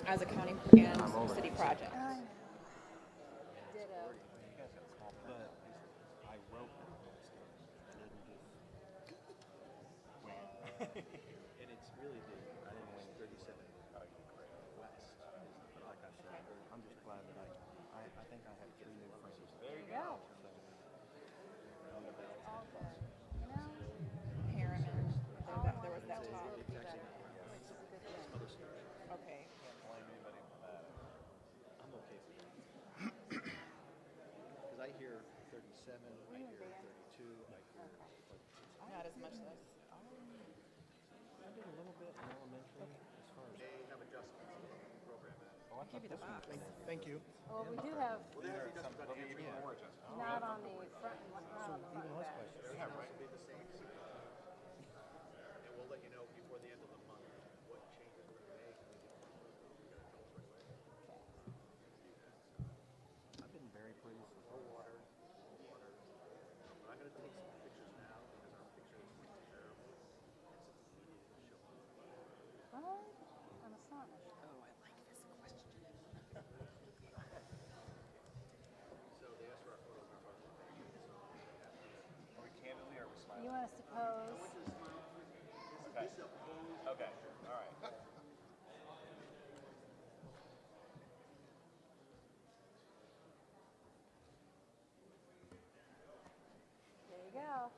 as a county and city project. Ditto. And it's really the, I didn't win 37 West. Like I said, I'm just glad that I think I have 3 new friends. There you go. All good. You know, Harriman, there was that talk. which is a good thing. Okay. I'm okay with that. Because I hear 37, I hear 32, I hear... Not as much as. I did a little bit in elementary as far as... They have adjustments in the program. Oh, I Give you the box. Thank you. Well, we do have even more adjustments. not on the front, not on the front and back. Yeah, right. Be the same. And we'll let you know before the end of the month what changes we're going to make. I've been very pleased with the water. But I'm going to take some pictures now because our pictures are terrible. Well, I'm astonished. Oh, I like this question. So they asked for our photograph. Are we candidly or are we smiling? You want us to pose? Okay. Okay. All right. There you go.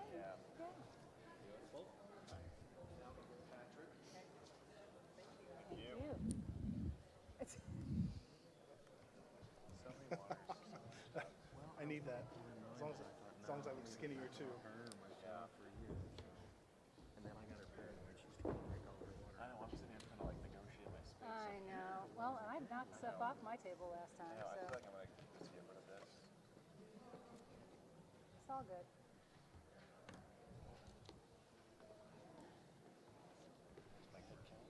Yeah. You. It's, I need that. As long as I look skinnier too. And then I got her paranoid. She's trying to drink all her water. I know. I'm sitting here trying to like negotiate my space. I know. Well, I knocked stuff off my table last time, I feel so like I'm going to see a bit of this. it's all good. My head count.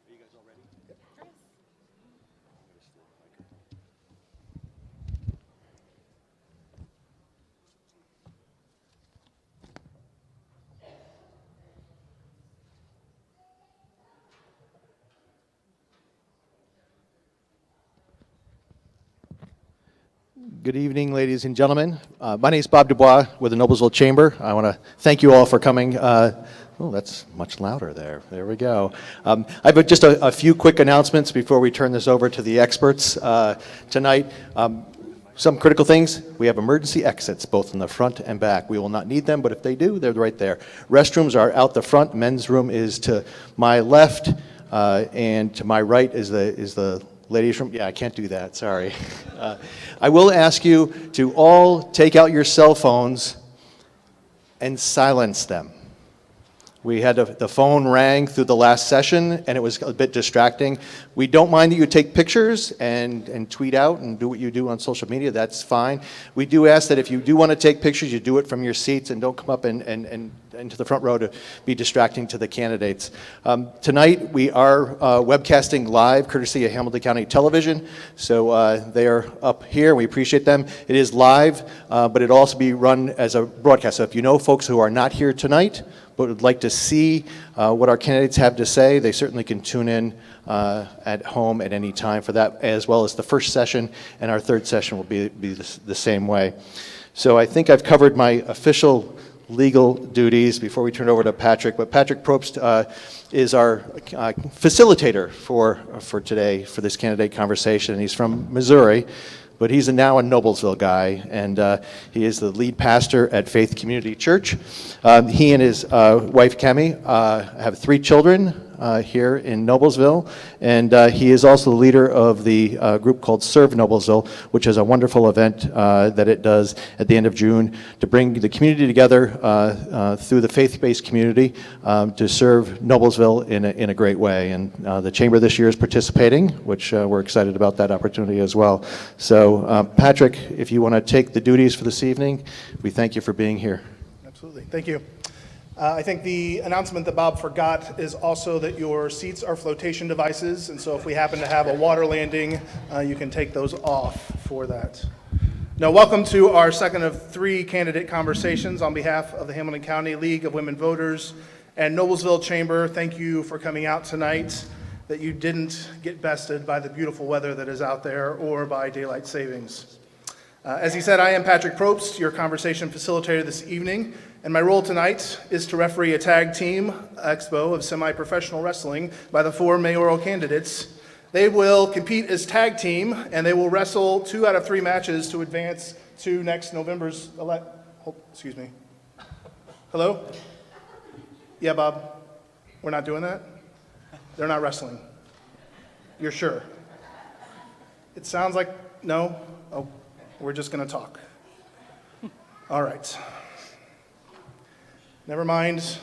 Are you guys all ready? Yep. I'm going to steal the mic. Good evening, ladies and gentlemen. My name is Bob Dubois with the Noblesville Chamber. I want to thank you all for coming. Oh, that's much louder there. There we go. I have just a few quick announcements before we turn this over to the experts tonight. Some critical things. We have emergency exits both in the front and back. We will not need them, but if they do, they're right there. Restrooms are out the front. Men's room is to my left, and to my right is the ladies' room. Yeah, I can't do that. Sorry. I will ask you to all take out your cell phones and silence them. We had the phone rang through the last session, and it was a bit distracting. We don't mind that you take pictures and tweet out and do what you do on social media. That's fine. We do ask that if you do want to take pictures, you do it from your seats and don't come up and into the front row to be distracting to the candidates. Tonight, we are webcasting live, courtesy of Hamilton County Television. So they are up here. We appreciate them. It is live, but it'll also be run as a broadcast. So if you know folks who are not here tonight, but would like to see what our candidates have to say, they certainly can tune in at home at any time for that, as well as the first session, and our third session will be the same way. So I think I've covered my official legal duties before we turn it over to Patrick. But Patrick Probst is our facilitator for today, for this candidate conversation. He's from Missouri, but he's now a Noblesville guy, and he is the lead pastor at Faith Community Church. He and his wife, Kemi, have 3 children here in Noblesville, and he is also the leader of the group called Serve Noblesville, which is a wonderful event that it does at the end of June to bring the community together through the faith-based community to serve Noblesville in a great way. And the Chamber this year is participating, which we're excited about that opportunity as well. So Patrick, if you want to take the duties for this evening, we thank you for being here. Absolutely. Absolutely. Thank you. I think the announcement that Bob forgot is also that your seats are flotation devices, and so if we happen to have a water landing, you can take those off for that. Now, welcome to our second of 3 candidate conversations on behalf of the Hamilton County League of Women Voters and Noblesville Chamber. Thank you for coming out tonight, that you didn't get bested by the beautiful weather that is out there or by daylight savings. As he said, I am Patrick Probst, your conversation facilitator this evening, and my role tonight is to referee a tag team expo of semi-professional wrestling by the 4 mayoral candidates. They will compete as tag team, and they will wrestle 2 out of 3 matches to advance to next November's excuse me. Hello? Yeah, Bob? We're not doing that? They're not wrestling. You're sure? It sounds like no? Oh, we're just going to talk. All right. Never mind.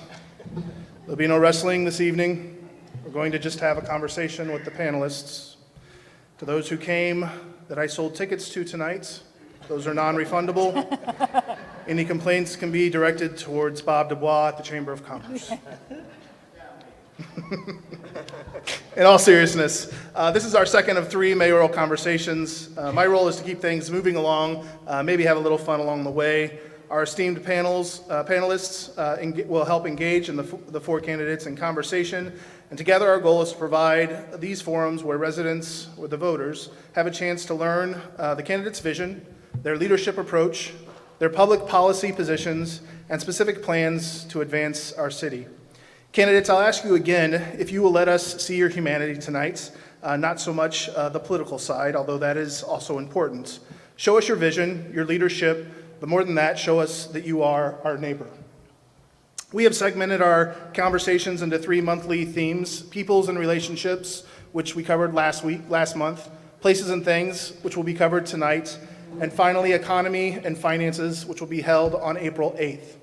There'll be no wrestling this evening. We're going to just have a conversation with the panelists. To those who came that I sold tickets to tonight, those are non-refundable. Any complaints can be directed towards Bob Dubois at the Chamber of Commerce. In all seriousness, this is our second of 3 mayoral conversations. My role is to keep things moving along, maybe have a little fun along the way. Our esteemed panelists will help engage in the 4 candidates in conversation, and together our goal is to provide these forums where residents, or the voters, have a chance to learn the candidates' vision, their leadership approach, their public policy positions, and specific plans to advance our city. Candidates, I'll ask you again if you will let us see your humanity tonight, not so much the political side, although that is also important. Show us your vision, your leadership, but more than that, show us that you are our neighbor. We have segmented our conversations into 3 monthly themes: peoples and relationships, which we covered last month, places and things, which will be covered tonight, and finally, economy and finances, which will be held on April 8th.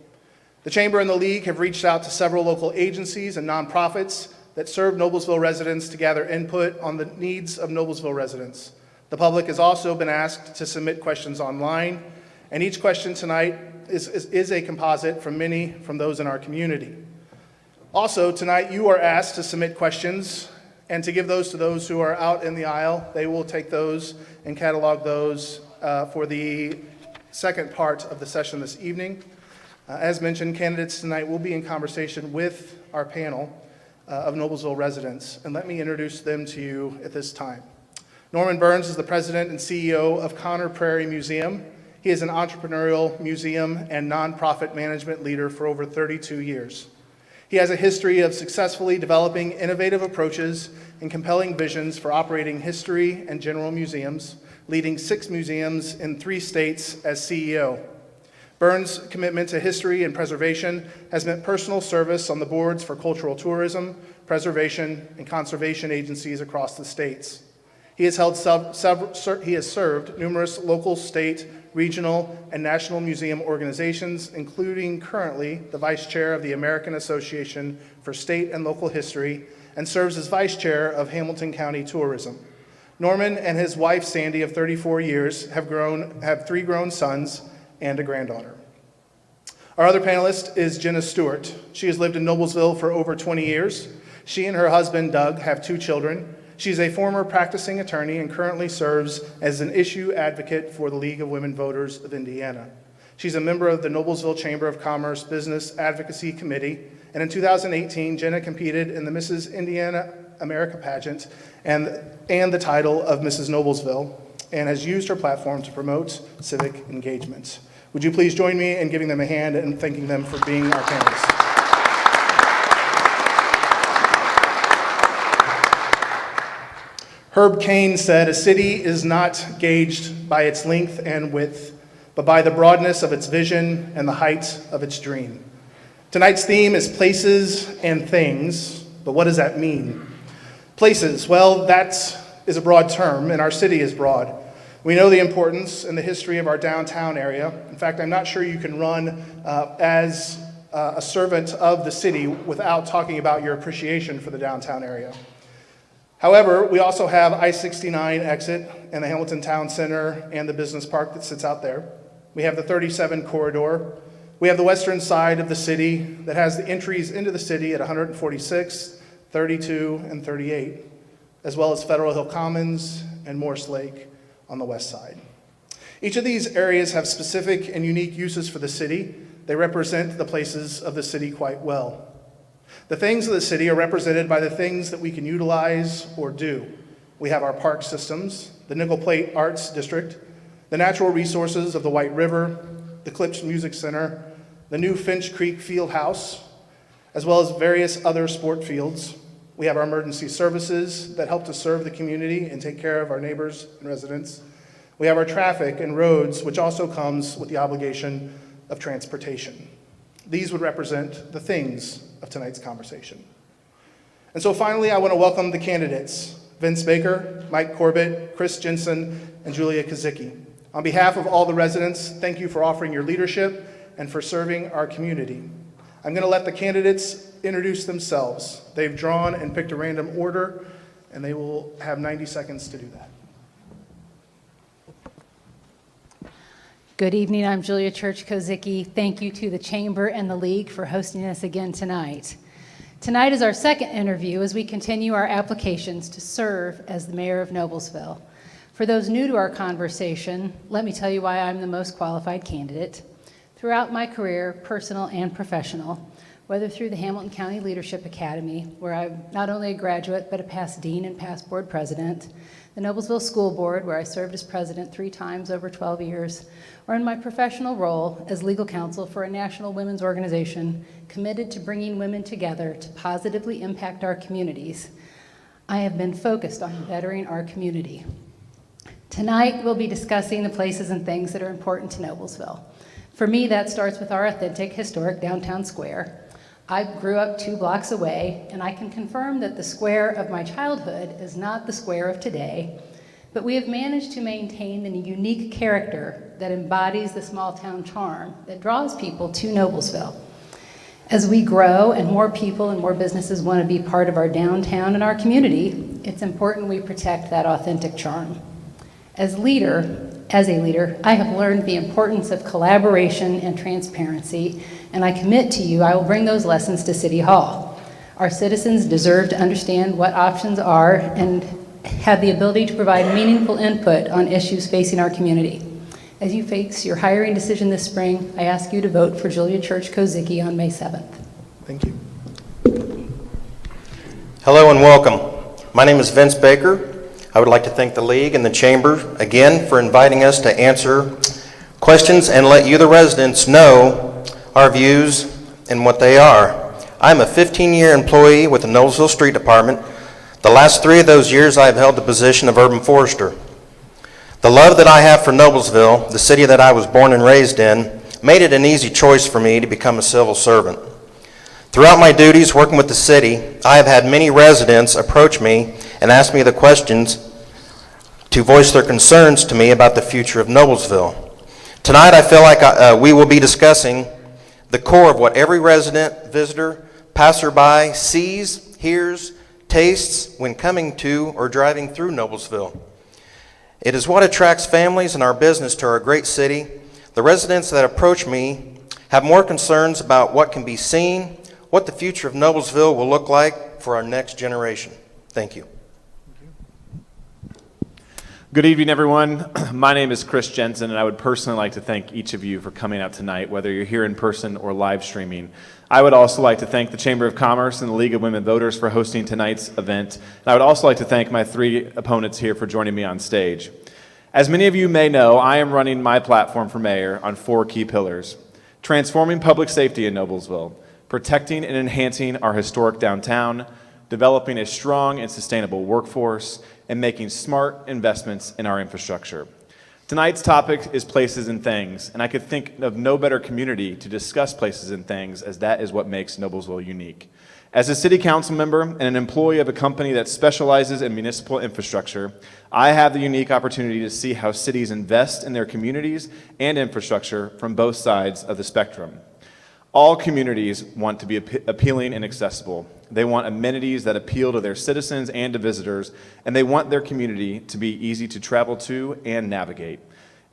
The Chamber and the League have reached out to several local agencies and nonprofits that serve Noblesville residents to gather input on the needs of Noblesville residents. The public has also been asked to submit questions online, and each question tonight is a composite from many from those in our community. Also, tonight you are asked to submit questions and to give those to those who are out in the aisle. They will take those and catalog those for the second part of the session this evening. As mentioned, candidates tonight will be in conversation with our panel of Noblesville residents, and let me introduce them to you at this time. Norman Burns is the president and CEO of Conner Prairie Museum. He is an entrepreneurial museum and nonprofit management leader for over 32 years. He has a history of successfully developing innovative approaches and compelling visions for operating history and general museums, leading 6 museums in 3 states as CEO. Burns' commitment to history and preservation has meant personal service on the boards for cultural tourism, preservation, and conservation agencies across the states. He has served numerous local, state, regional, and national museum organizations, including currently the vice chair of the American Association for State and Local History, and serves as vice chair of Hamilton County Tourism. Norman and his wife, Sandy, of 34 years, have 3 grown sons and a granddaughter. Our other panelist is Jenna Stewart. She has lived in Noblesville for over 20 years. She and her husband, Doug, have 2 children. She's a former practicing attorney and currently serves as an issue advocate for the League of Women Voters of Indiana. She's a member of the Noblesville Chamber of Commerce Business Advocacy Committee, and in 2018, Jenna competed in the Mrs. Indiana America pageant and the title of Mrs. Noblesville, and has used her platform to promote civic engagement. Would you please join me in giving them a hand and thanking them for being our panelists? Herb Cain said, "A city is not gauged by its length and width, but by the broadness of its vision and the height of its dream." Tonight's theme is places and things, but what does that mean? Places, well, that is a broad term, and our city is broad. We know the importance and the history of our downtown area. In fact, I'm not sure you can run as a servant of the city without talking about your appreciation for the downtown area. However, we also have I-69 exit and the Hamilton Town Center and the business park that sits out there. We have the 37 corridor. We have the western side of the city that has the entries into the city at 146, 32, and 38, as well as Federal Hill Commons and Morse Lake on the west side. Each of these areas have specific and unique uses for the city. They represent the places of the city quite well. The things of the city are represented by the things that we can utilize or do. We have our park systems, the Nickel Plate Arts District, the natural resources of the White River, the Klipsch Music Center, the new Finch Creek Field House, as well as various other sport fields. We have our emergency services that help to serve the community and take care of our neighbors and residents. We have our traffic and roads, which also comes with the obligation of transportation. These would represent the things of tonight's conversation. And so finally, I want to welcome the candidates, Vince Baker, Mike Corbett, Chris Jensen, and Julia Kazicki. On behalf of all the residents, thank you for offering your leadership and for serving our community. I'm going to let the candidates introduce themselves. They've drawn and picked a random order, and they will have 90 seconds to do that. Good evening, I'm Julia Church-Kozicki. Thank you to the Chamber and the League for hosting us again tonight. Tonight is our second interview as we continue our applications to serve as the mayor of Noblesville. For those new to our conversation, let me tell you why I'm the most qualified candidate. Throughout my career, personal and professional, whether through the Hamilton County Leadership Academy, where I'm not only a graduate but a past dean and past board president, the Noblesville School Board, where I served as president 3 times over 12 years, or in my professional role as legal counsel for a national women's organization committed to bringing women together to positively impact our communities, I have been focused on bettering our community. Tonight, we'll be discussing the places and things that are important to Noblesville. For me, that starts with our authentic, historic downtown square. I grew up 2 blocks away, and I can confirm that the square of my childhood is not the square of today, but we have managed to maintain a unique character that embodies the small town charm that draws people to Noblesville. As we grow and more people and more businesses want to be part of our downtown and our community, it's important we protect that authentic charm. As a leader, I have learned the importance of collaboration and transparency, and I commit to you I will bring those lessons to City Hall. Our citizens deserve to understand what options are and have the ability to provide meaningful input on issues facing our community. As you face your hiring decision this spring, I ask you to vote for Julia Church-Kozicki on May 7th. Thank you. Hello and welcome. My name is Vince Baker. I would like to thank the League and the Chamber again for inviting us to answer questions and let you, the residents, know our views and what they are. I'm a 15-year employee with the Noblesville Street Department. The last 3 of those years I have held the position of urban forester. The love that I have for Noblesville, the city that I was born and raised in, made it an easy choice for me to become a civil servant. Throughout my duties working with the city, I have had many residents approach me and ask me the questions to voice their concerns to me about the future of Noblesville. Tonight I feel like we will be discussing the core of what every resident, visitor, passerby sees, hears, tastes when coming to or driving through Noblesville. It is what attracts families and our business to our great city. The residents that approach me have more concerns about what can be seen, what the future of Noblesville will look like for our next generation. Thank you. Good evening, everyone. My name is Chris Jensen, and I would personally like to thank each of you for coming out tonight, whether you're here in person or live streaming. I would also like to thank the Chamber of Commerce and the League of Women Voters for hosting tonight's event. And I would also like to thank my 3 opponents here for joining me on stage. As many of you may know, I am running my platform for mayor on 4 key pillars: transforming public safety in Noblesville, protecting and enhancing our historic downtown, developing a strong and sustainable workforce, and making smart investments in our infrastructure. Tonight's topic is places and things, and I could think of no better community to discuss places and things, as that is what makes Noblesville unique. As a city council member and an employee of a company that specializes in municipal infrastructure, I have the unique opportunity to see how cities invest in their communities and infrastructure from both sides of the spectrum. All communities want to be appealing and accessible. They want amenities that appeal to their citizens and to visitors, and they want their community to be easy to travel to and navigate.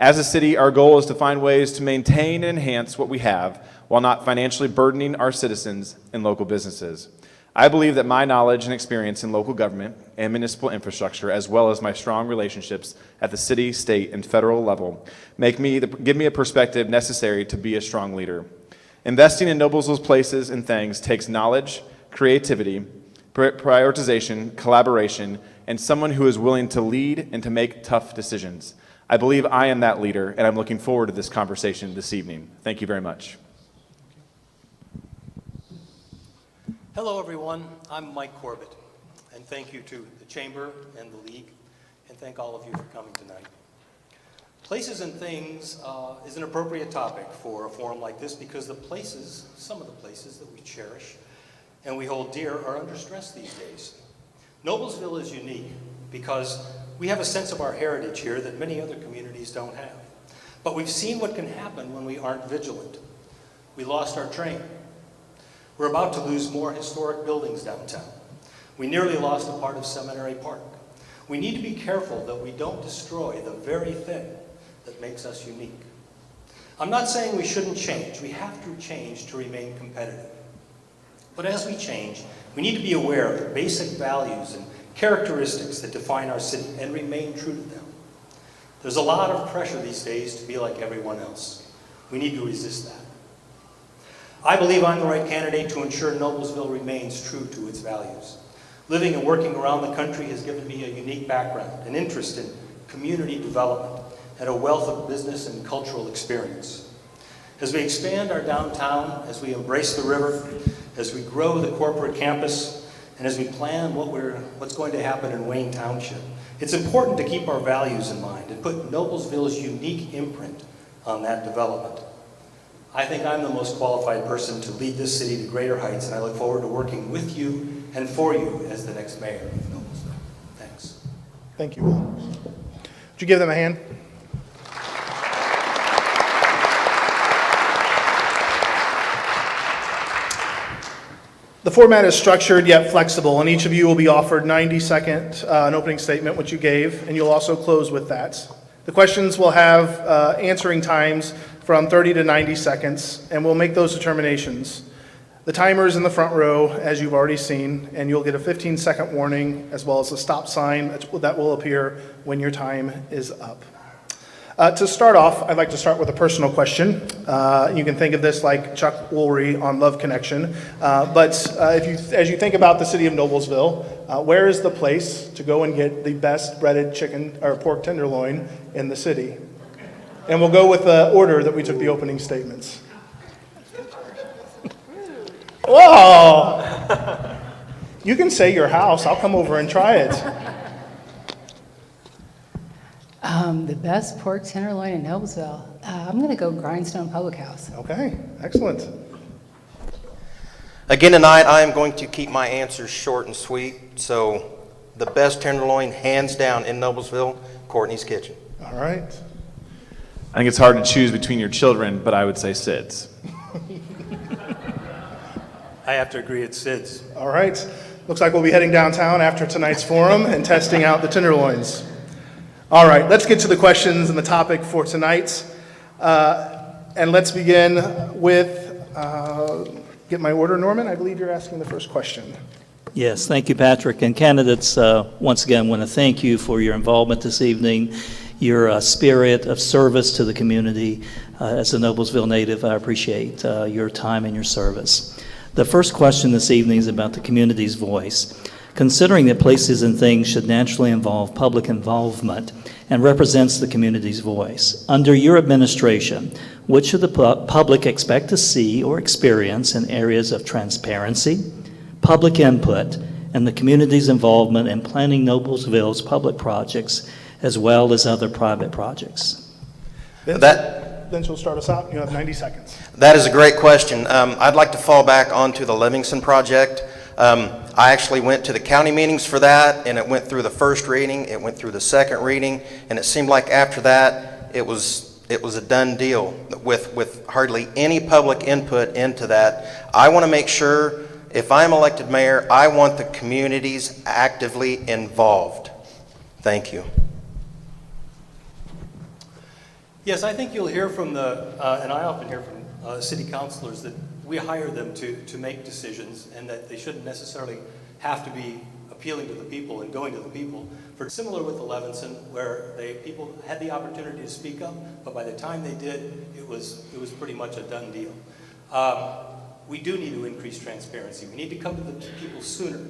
As a city, our goal is to find ways to maintain and enhance what we have while not financially burdening our citizens and local businesses. I believe that my knowledge and experience in local government and municipal infrastructure, as well as my strong relationships at the city, state, and federal level, give me a perspective necessary to be a strong leader. Investing in Noblesville's places and things takes knowledge, creativity, prioritization, collaboration, and someone who is willing to lead and to make tough decisions. I believe I am that leader, and I'm looking forward to this conversation this evening. Thank you very much. Hello, everyone. I'm Mike Corbett, and thank you to the Chamber and the League, and thank all of you for coming tonight. Places and things is an appropriate topic for a forum like this because some of the places that we cherish and we hold dear are under stress these days. Noblesville is unique because we have a sense of our heritage here that many other communities don't have. But we've seen what can happen when we aren't vigilant. We lost our train. We're about to lose more historic buildings downtown. We nearly lost a part of Seminary Park. We need to be careful that we don't destroy the very thing that makes us unique. I'm not saying we shouldn't change. We have to change to remain competitive. But as we change, we need to be aware of the basic values and characteristics that define our city and remain true to them. There's a lot of pressure these days to be like everyone else. We need to resist that. I believe I'm the right candidate to ensure Noblesville remains true to its values. Living and working around the country has given me a unique background, an interest in community development, and a wealth of business and cultural experience. As we expand our downtown, as we embrace the river, as we grow the corporate campus, and as we plan what's going to happen in Wayne Township, it's important to keep our values in mind and put Noblesville's unique imprint on that development. I think I'm the most qualified person to lead this city to greater heights, and I look forward to working with you and for you as the next mayor of Noblesville. Thanks. Thank you. Would you give them a hand? The format is structured yet flexible, and each of you will be offered 90-second an opening statement, which you gave, and you'll also close with that. The questions will have answering times from 30 to 90 seconds, and we'll make those determinations. The timer is in the front row, as you've already seen, and you'll get a 15-second warning, as well as a stop sign that will appear when your time is up. To start off, I'd like to start with a personal question. You can think of this like Chuck Woolery on Love Connection. But as you think about the city of Noblesville, where is the place to go and get the best breaded chicken or pork tenderloin in the city? And we'll go with the order that we took the opening statements. Whoa! You can say your house. I'll come over and try it. The best pork tenderloin in Noblesville. I'm going to go Grindstone Public House. Okay, excellent. Again tonight, I am going to keep my answers short and sweet. So the best tenderloin, hands down, in Noblesville, Courtney's Kitchen. All right. I think it's hard to choose between your children, but I would say Sid's. I have to agree, it's Sid's. All right. Looks like we'll be heading downtown after tonight's forum and testing out the tenderloins. All right, let's get to the questions and the topic for tonight. And let's begin with, get my order, Norman. I believe you're asking the first question. Yes, thank you, Patrick. And candidates, once again, want to thank you for your involvement this evening, your spirit of service to the community. As a Noblesville native, I appreciate your time and your service. The first question this evening is about the community's voice. Considering that places and things should naturally involve public involvement and represents the community's voice, under your administration, what should the public expect to see or experience in areas of transparency, public input, and the community's involvement in planning Noblesville's public projects as well as other private projects? Vince will start us out. You have 90 seconds. That is a great question. I'd like to fall back onto the Livingston project. I actually went to the county meetings for that, and it went through the first reading, it went through the second reading, and it seemed like after that, it was a done deal with hardly any public input into that. I want to make sure, if I'm elected mayor, I want the communities actively involved. Thank you. Yes, I think you'll hear from and I often hear from city councilors that we hire them to make decisions and that they shouldn't necessarily have to be appealing to the people and going to the people. For similar with the Levinson, where people had the opportunity to speak up, but by the time they did, it was pretty much a done deal. We do need to increase transparency. We need to come to the people sooner,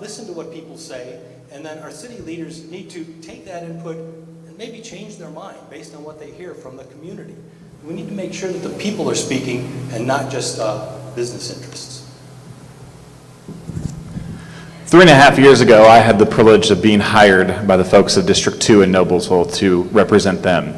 listen to what people say, and then our city leaders need to take that input and maybe change their mind based on what they hear from the community. We need to make sure that the people are speaking and not just business interests. 3.5 years ago, I had the privilege of being hired by the folks of District 2 in Noblesville to represent them.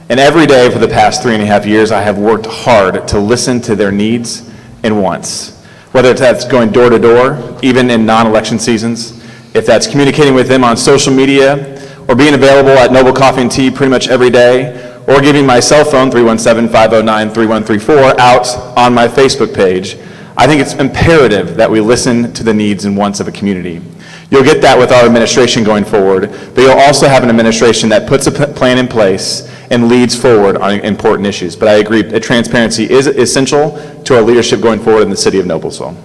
And every day for the past 3.5 years, I have worked hard to listen to their needs and wants. Whether that's going door to door, even in non-election seasons, if that's communicating with them on social media, or being available at Noble Coffee and Tea pretty much every day, or giving my cell phone, 317-509-3134, out on my Facebook page, I think it's imperative that we listen to the needs and wants of a community. You'll get that with our administration going forward, but you'll also have an administration that puts a plan in place and leads forward on important issues. But I agree that transparency is essential to our leadership going forward in the city of Noblesville.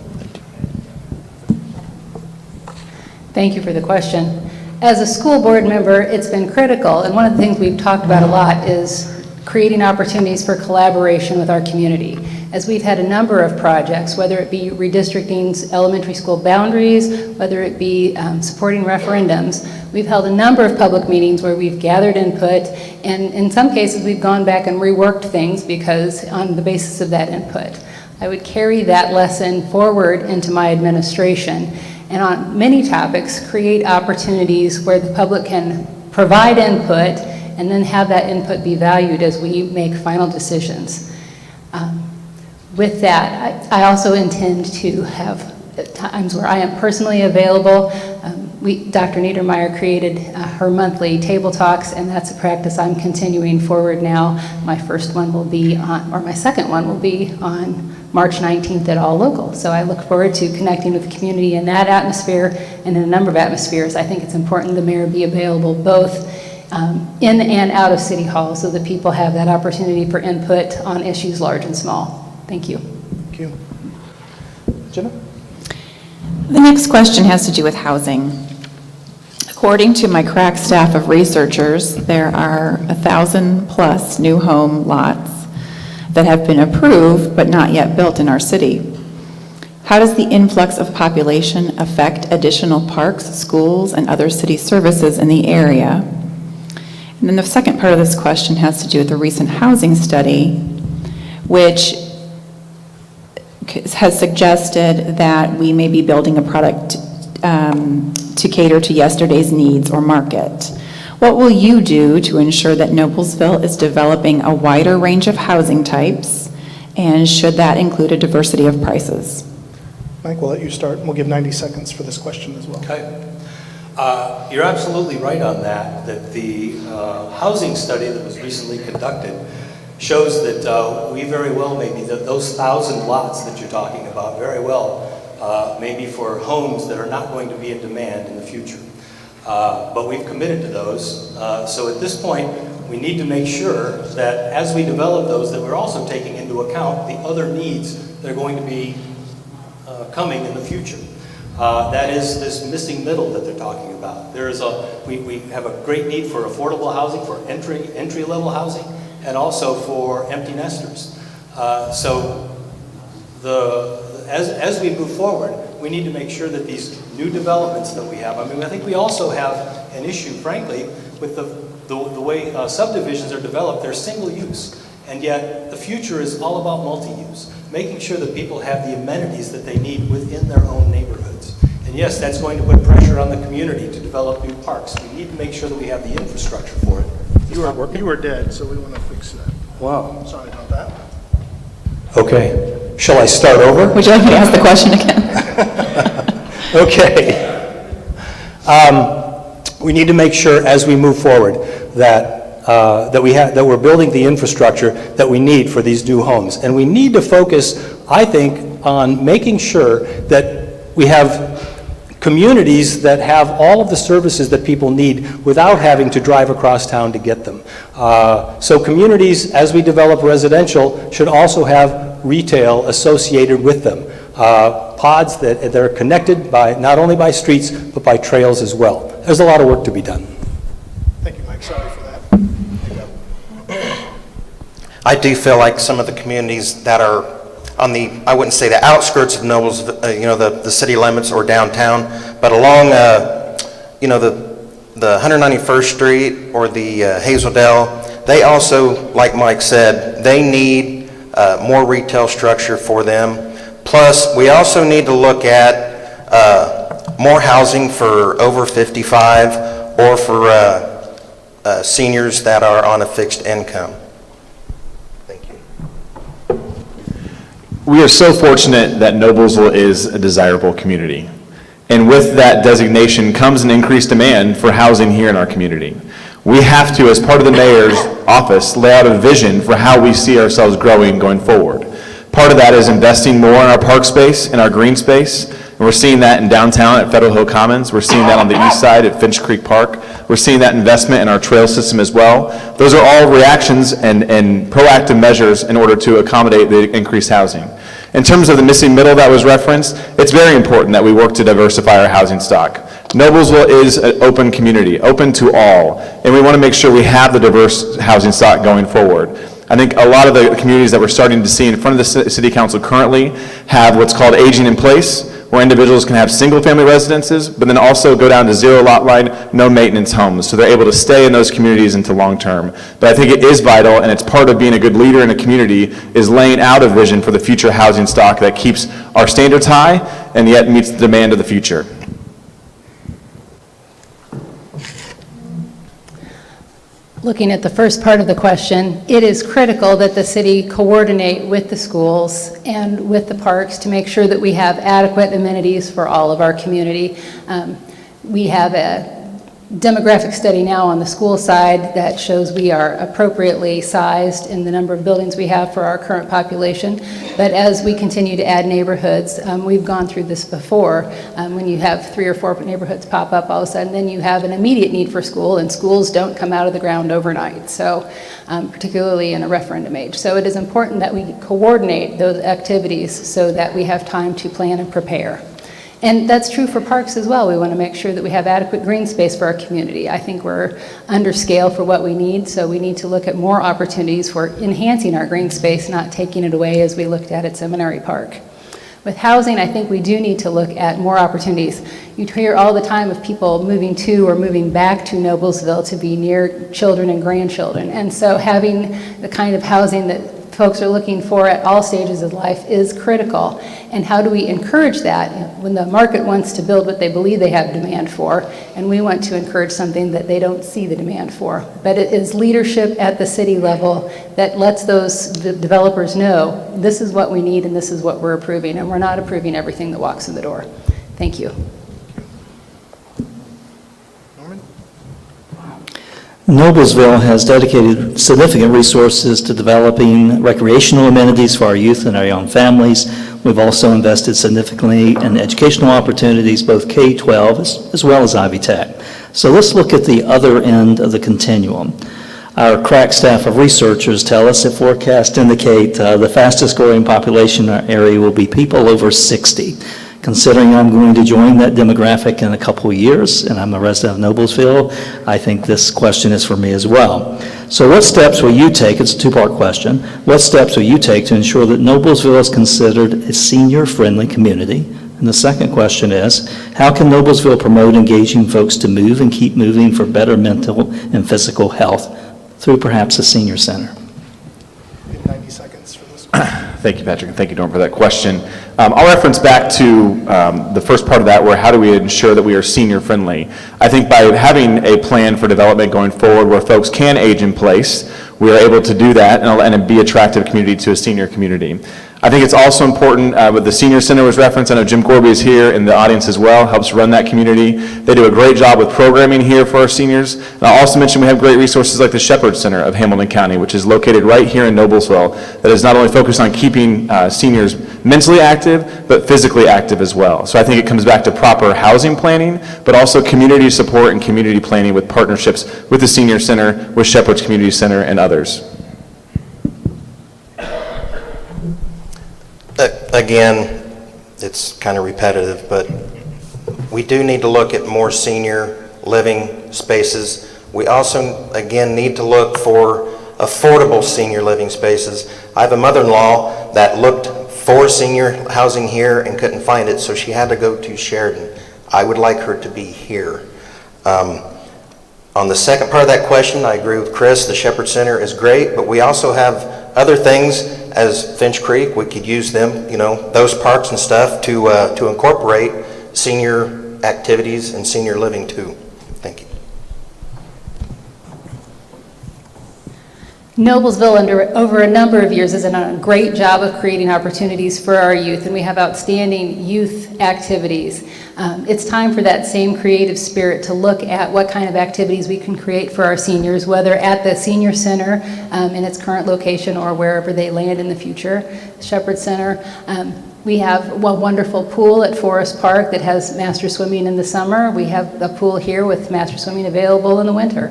Thank you for the question. As a school board member, it's been critical, and one of the things we've talked about a lot is creating opportunities for collaboration with our community. As we've had a number of projects, whether it be redistricting elementary school boundaries, whether it be supporting referendums, we've held a number of public meetings where we've gathered input, and in some cases we've gone back and reworked things because on the basis of that input. I would carry that lesson forward into my administration, and on many topics create opportunities where the public can provide input and then have that input be valued as we make final decisions. With that, I also intend to have times where I am personally available. Dr. Niedermeyer created her monthly table talks, and that's a practice I'm continuing forward now. My first one will be on, or my second one will be on March 19th at All Local. So I look forward to connecting with the community in that atmosphere and in a number of atmospheres. I think it's important the mayor be available both in and out of City Hall so that people have that opportunity for input on issues large and small. Thank you. Thank you. Jenna? The next question has to do with housing. According to my crack staff of researchers, there are 1,000+ new home lots that have been approved but not yet built in our city. How does the influx of population affect additional parks, schools, and other city services in the area? And then the second part of this question has to do with the recent housing study, which has suggested that we may be building a product to cater to yesterday's needs or market. What will you do to ensure that Noblesville is developing a wider range of housing types, and should that include a diversity of prices? Mike, we'll let you start, and we'll give 90 seconds for this question as well. Okay. You're absolutely right on that the housing study that was recently conducted shows that we very well maybe those 1,000 lots that you're talking about very well maybe for homes that are not going to be in demand in the future. But we've committed to those. So at this point, we need to make sure that as we develop those, that we're also taking into account the other needs that are going to be coming in the future. That is this missing middle that they're talking about. We have a great need for affordable housing, for entry-level housing, and also for empty nesters. As we move forward, we need to make sure that these new developments that we have, I think we also have an issue, frankly, with the way subdivisions are developed. They're single use, and yet the future is all about multi-use, making sure that people have the amenities that they need within their own neighborhoods. And yes, that's going to put pressure on the community to develop new parks. We need to make sure that we have the infrastructure for it. You were dead, so we want to fix that. Wow. I'm sorry about that. Okay. Shall I start over? Would you like me to ask the question again? Okay. We need to make sure as we move forward that we're building the infrastructure that we need for these new homes. And we need to focus, I think, on making sure that we have communities that have all of the services that people need without having to drive across town to get them. So communities, as we develop residential, should also have retail associated with them. Pods that are connected by not only by streets, but by trails as well. There's a lot of work to be done. Thank you, Mike. Sorry for that. I do feel like some of the communities that are on the, I wouldn't say the outskirts of Noblesville, the city limits or downtown, but along, the 191st Street or the Hazeldale, they also, like Mike said, they need more retail structure for them. Plus, we also need to look at more housing for over 55 or for seniors that are on a fixed income. Thank you. We are so fortunate that Noblesville is a desirable community. And with that designation comes an increased demand for housing here in our community. We have to, as part of the mayor's office, lay out a vision for how we see ourselves growing going forward. Part of that is investing more in our park space, in our green space, and we're seeing that in downtown at Federal Hill Commons. We're seeing that on the east side at Finch Creek Park. We're seeing that investment in our trail system as well. Those are all reactions and proactive measures in order to accommodate the increased housing. In terms of the missing middle that was referenced, it's very important that we work to diversify our housing stock. Noblesville is an open community, open to all, and we want to make sure we have the diverse housing stock going forward. I think a lot of the communities that we're starting to see in front of the city council currently have what's called aging in place, where individuals can have single-family residences, but then also go down to zero lot line, no maintenance homes, so they're able to stay in those communities into long term. But I think it is vital, and it's part of being a good leader in a community, is laying out a vision for the future housing stock that keeps our standards high and yet meets the demand of the future. Looking at the first part of the question, it is critical that the city coordinate with the schools and with the parks to make sure that we have adequate amenities for all of our community. We have a demographic study now on the school side that shows we are appropriately sized in the number of buildings we have for our current population. But as we continue to add neighborhoods, we've gone through this before. When you have 3 or 4 neighborhoods pop up all of a sudden, then you have an immediate need for school, and schools don't come out of the ground overnight. So particularly in a referendum age. So it is important that we coordinate those activities so that we have time to plan and prepare. And that's true for parks as well. We want to make sure that we have adequate green space for our community. I think we're under scale for what we need, so we need to look at more opportunities for enhancing our green space, not taking it away as we looked at Seminary Park. With housing, I think we do need to look at more opportunities. You hear all the time of people moving to or moving back to Noblesville to be near children and grandchildren. And so having the kind of housing that folks are looking for at all stages of life is critical. And how do we encourage that when the market wants to build what they believe they have demand for, and we want to encourage something that they don't see the demand for? But it is leadership at the city level that lets those developers know this is what we need and this is what we're approving, and we're not approving everything that walks in the door. Thank you. Noblesville has dedicated significant resources to developing recreational amenities for our youth and our young families. We've also invested significantly in educational opportunities, both K-12 as well as Ivy Tech. So let's look at the other end of the continuum. Our crack staff of researchers tell us that forecasts indicate the fastest growing population in our area will be people over 60. Considering I'm going to join that demographic in a couple of years, and I'm a resident of Noblesville, I think this question is for me as well. So what steps will you take, it's a two-part question, what steps will you take to ensure that Noblesville is considered a senior-friendly community? And the second question is, how can Noblesville promote engaging folks to move and keep moving for better mental and physical health through perhaps a senior center? 90 seconds for this one. Thank you, Patrick, and thank you, Norm, for that question. I'll reference back to the first part of that, where how do we ensure that we are senior-friendly? I think by having a plan for development going forward where folks can age in place, we are able to do that and be attractive community to a senior community. I think it's also important, with the Senior Center was referenced, I know Jim Corby is here in the audience as well, helps run that community. They do a great job with programming here for our seniors. And I'll also mention we have great resources like the Shepherd Center of Hamilton County, which is located right here in Noblesville, that is not only focused on keeping seniors mentally active, but physically active as well. So I think it comes back to proper housing planning, but also community support and community planning with partnerships with the Senior Center, with Shepherd's Community Center, and others. Again, it's kind of repetitive, but we do need to look at more senior living spaces. We also, again, need to look for affordable senior living spaces. I have a mother-in-law that looked for senior housing here and couldn't find it, so she had to go to Sheridan. I would like her to be here. On the second part of that question, I agree with Chris. The Shepherd Center is great, but we also have other things as Finch Creek. We could use them, those parks and stuff to incorporate senior activities and senior living too. Thank you. Noblesville, over a number of years, has done a great job of creating opportunities for our youth, and we have outstanding youth activities. It's time for that same creative spirit to look at what kind of activities we can create for our seniors, whether at the Senior Center in its current location or wherever they land in the future, Shepherd Center. We have a wonderful pool at Forest Park that has master swimming in the summer. We have a pool here with master swimming available in the winter.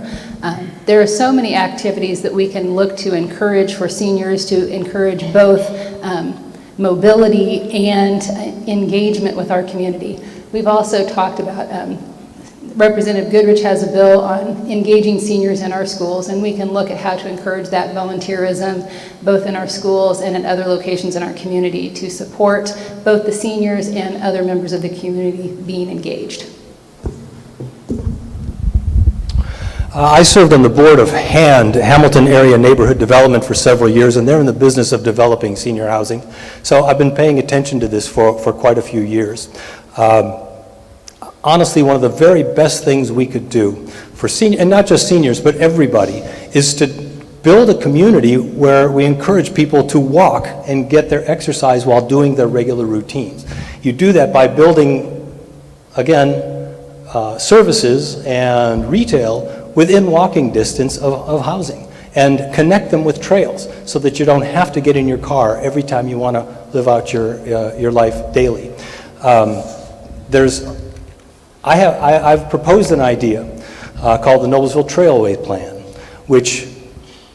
There are so many activities that we can look to encourage for seniors, to encourage both mobility and engagement with our community. We've also talked about, Representative Goodrich has a bill on engaging seniors in our schools, and we can look at how to encourage that volunteerism both in our schools and in other locations in our community to support both the seniors and other members of the community being engaged. I served on the board of HAND, Hamilton Area Neighborhood Development, for several years, and they're in the business of developing senior housing. So I've been paying attention to this for quite a few years. Honestly, one of the very best things we could do for seniors, and not just seniors, but everybody, is to build a community where we encourage people to walk and get their exercise while doing their regular routines. You do that by building, again, services and retail within walking distance of housing, and connect them with trails so that you don't have to get in your car every time you want to live out your life daily. I've proposed an idea called the Noblesville Trailway Plan, which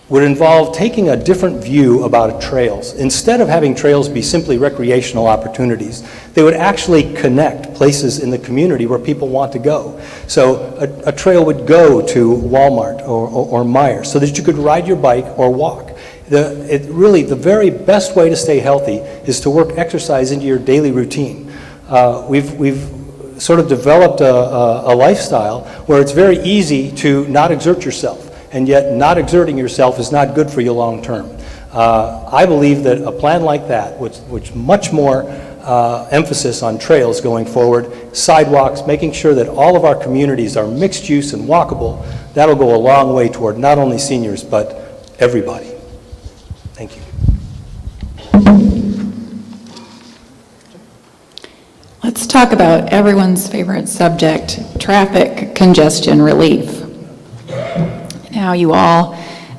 would involve taking a different view about trails. Instead of having trails be simply recreational opportunities, they would actually connect places in the community where people want to go. So a trail would go to Walmart or Meijer so that you could ride your bike or walk. Really, the very best way to stay healthy is to work exercise into your daily routine. We've sort of developed a lifestyle where it's very easy to not exert yourself, and yet not exerting yourself is not good for you long term. I believe that a plan like that, which much more emphasis on trails going forward, sidewalks, making sure that all of our communities are mixed use and walkable, that'll go a long way toward not only seniors, but everybody. Thank you. Let's talk about everyone's favorite subject, traffic congestion relief. Now, you all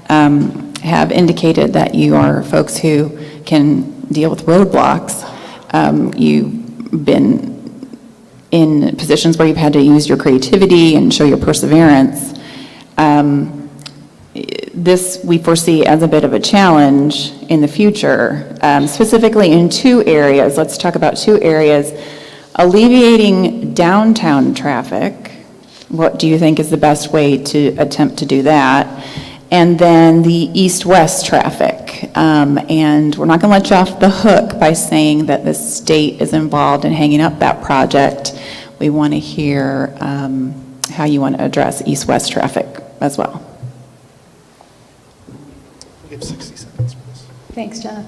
have indicated that you are folks who can deal with roadblocks. You've been in positions where you've had to use your creativity and show your perseverance. This we foresee as a bit of a challenge in the future, specifically in two areas. Let's talk about two areas. Alleviating downtown traffic. What do you think is the best way to attempt to do that? And then the east-west traffic. And we're not going to let you off the hook by saying that the state is involved in hanging up that project. We want to hear how you want to address east-west traffic as well. We have 60 seconds for this. Thanks, John.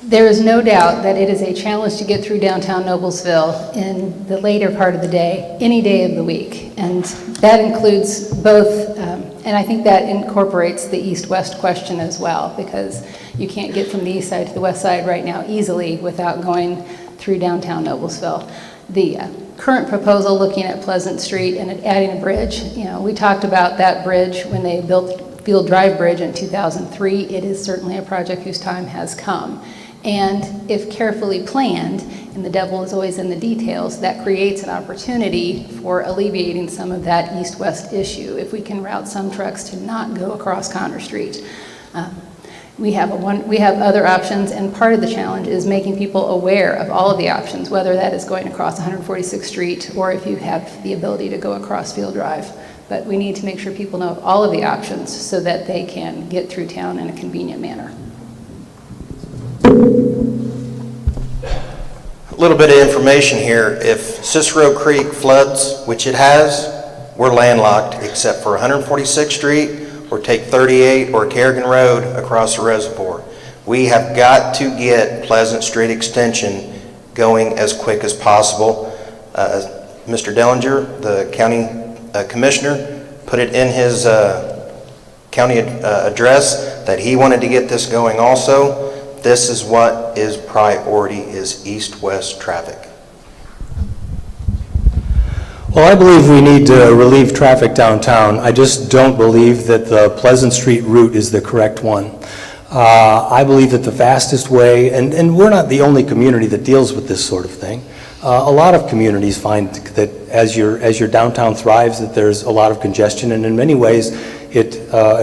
There is no doubt that it is a challenge to get through downtown Noblesville in the later part of the day, any day of the week. And that includes both And I think that incorporates the east-west question as well, because you can't get from the east side to the west side right now easily without going through downtown Noblesville. The current proposal looking at Pleasant Street and adding a bridge, we talked about that bridge when they built Field Drive Bridge in 2003. It is certainly a project whose time has come. And if carefully planned, and the devil is always in the details, that creates an opportunity for alleviating some of that east-west issue if we can route some trucks to not go across Connor Street. We have other options, and part of the challenge is making people aware of all of the options, whether that is going across 146th Street or if you have the ability to go across Field Drive. But we need to make sure people know of all of the options so that they can get through town in a convenient manner. A little bit of information here. If Cicero Creek floods, which it has, we're landlocked except for 146th Street, or take 38 or Kerrigan Road across the reservoir. We have got to get Pleasant Street Extension going as quick as possible. Mr. Dellinger, the county commissioner, put it in his county address that he wanted to get this going also. This is what is priority, is east-west traffic. Well, I believe we need to relieve traffic downtown. I just don't believe that the Pleasant Street route is the correct one. I believe that the fastest way, and we're not the only community that deals with this sort of thing. A lot of communities find that as your downtown thrives, that there's a lot of congestion, and in many ways,